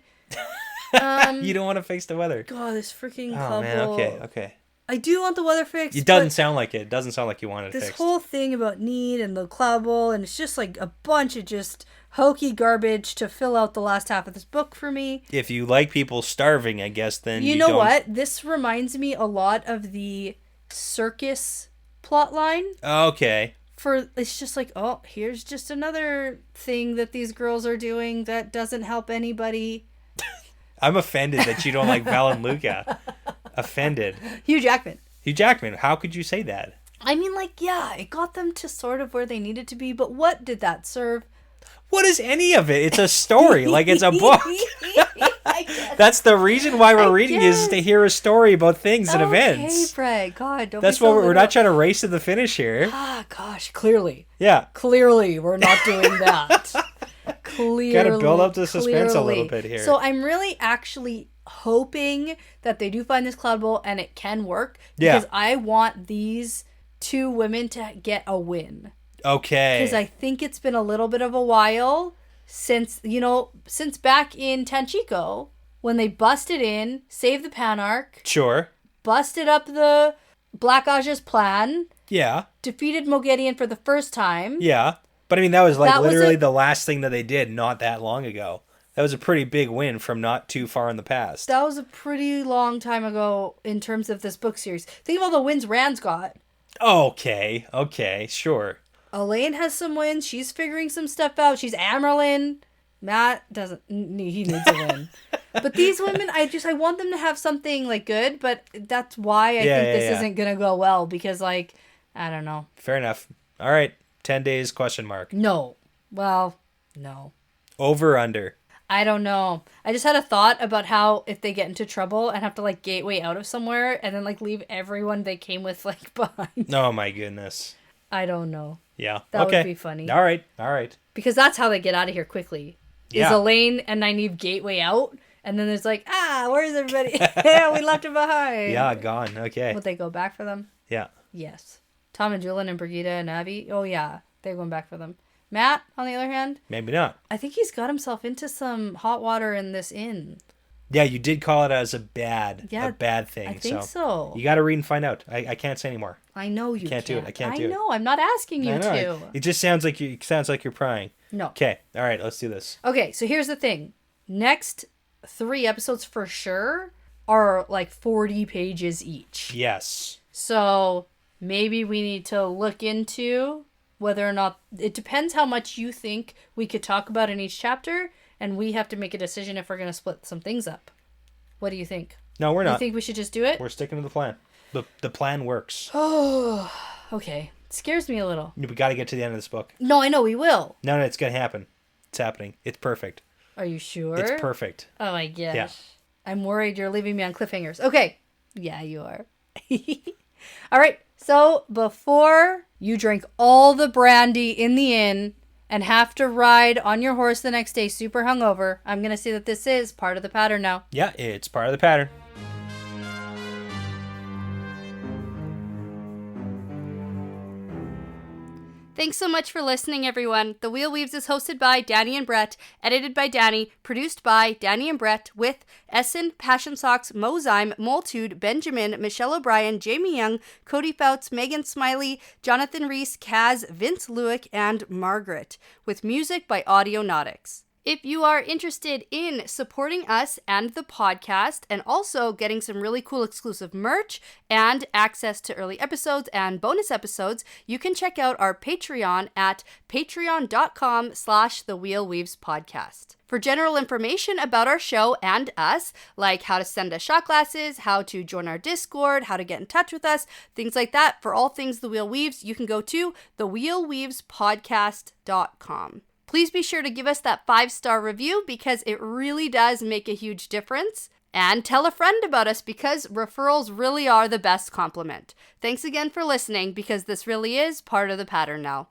You don't want to fix the weather. God, this freaking Oh, man. bowl. Okay. I do want the weather fixed. It doesn't sound like it. It doesn't sound like you want it this fixed. whole thing about need and the cloud bowl, and it's just like a bunch of just hokey garbage to fill out the last half of this book for me. If you like people starving, I guess, then you know what? This reminds me a lot of the circus plot line. Okay. It's just like, here's just another thing that these girls are doing that doesn't help anybody. I'm offended that you don't like Val and Luca. Offended. Hugh Jackman. How could you say that? I mean, like, yeah, it got them to sort of where they needed to be, but what did that serve? What is any of it? It's a story. Like, it's a book. That's the reason why we're reading is to hear a story about things and events. Okay, Brett. God, don't That's be so what we're not trying to race to the finish here. Ah, gosh, clearly. Yeah. Clearly, we're not doing that. Clearly. Gotta build up the suspense a little bit here. So I'm really actually hoping that they do find this cloud bowl and it can work. Because I want these two women to get a win. Okay. Because I think it's been a little bit of a while since back in Tanchico, when they busted in, saved the Panarch. Sure. Busted up the Black Aja's plan. Yeah. Defeated Moghedien for the first time. Yeah. But I mean, that was like literally the last thing that they did not that long ago. That was a pretty big win from not too far in the past. That was a pretty long time ago in terms of this book series. Think of all the wins Rand's got. Okay, sure. Elaine has some wins. She's figuring some stuff out. She's Amerlin. Matt doesn't. He needs a win. But these women, I want them to have something like good. But that's why I think this isn't gonna go well because I don't know. Fair enough. All right, 10 days ? No. Well, no. Over under. I don't know. I just had a thought about how if they get into trouble and have to gateway out of somewhere and then leave everyone they came with behind. Oh my goodness. I don't know. Yeah. That would be funny. All right. Because that's how they get out of here quickly. Yeah. Is Elaine and Nynaeve gateway out, and then there's where's everybody? Yeah, we left them behind. Yeah, gone. Okay. Would they go back for them? Yeah. Yes. Tom and Julian and Brigida and Abby. Oh yeah, they're going back for them. Matt, on the other hand, maybe not. I think he's got himself into some hot water in this inn. Yeah, you did call it as a bad thing. I think so. You got to read and find out. I can't say anymore. I know you can't do it. I can't do it. I know. I'm not asking you to. It just sounds like you're prying. No. Okay. All right. Let's do this. Okay. So here's the thing. Next 3 episodes for sure are 40 pages each. Yes. So maybe we need to look into whether or not it depends how much you think we could talk about in each chapter. And we have to make a decision if we're going to split some things up. What do you think? No, we're not. You think we should just do it? We're sticking to the plan. The plan works. Oh, okay. It scares me a little. We got to get to the end of this book. No, I know we will. No, it's going to happen. It's happening. It's perfect. Are you sure? It's perfect. Oh my gosh. Yeah. I'm worried you're leaving me on cliffhangers. Okay. Yeah, you are. All right. So before you drink all the brandy in the inn and have to ride on your horse the next day super hungover, I'm going to say that this is part of the pattern now. Yeah, it's part of the pattern. Thanks so much for listening, everyone. The Wheel Weaves is hosted by Danny and Brett, edited by Danny, produced by Danny and Brett, with Essen, Passion Socks, Mozyme, Moltude, Benjamin, Michelle O'Brien, Jamie Young, Cody Fouts, Megan Smiley, Jonathan Reese, Kaz, Vince Lewick, and Margaret, with music by Audionautics. If you are interested in supporting us and the podcast, and also getting some really cool exclusive merch and access to early episodes and bonus episodes, you can check out our Patreon at patreon.com/thewheelweavespodcast. For general information about our show and us, like how to send us shot glasses, how to join our Discord, how to get in touch with us, things like that, for all things The Wheel Weaves, you can go to thewheelweavespodcast.com. Please be sure to give us that 5-star review because it really does make a huge difference. And tell a friend about us because referrals really are the best compliment. Thanks again for listening because this really is part of the pattern now.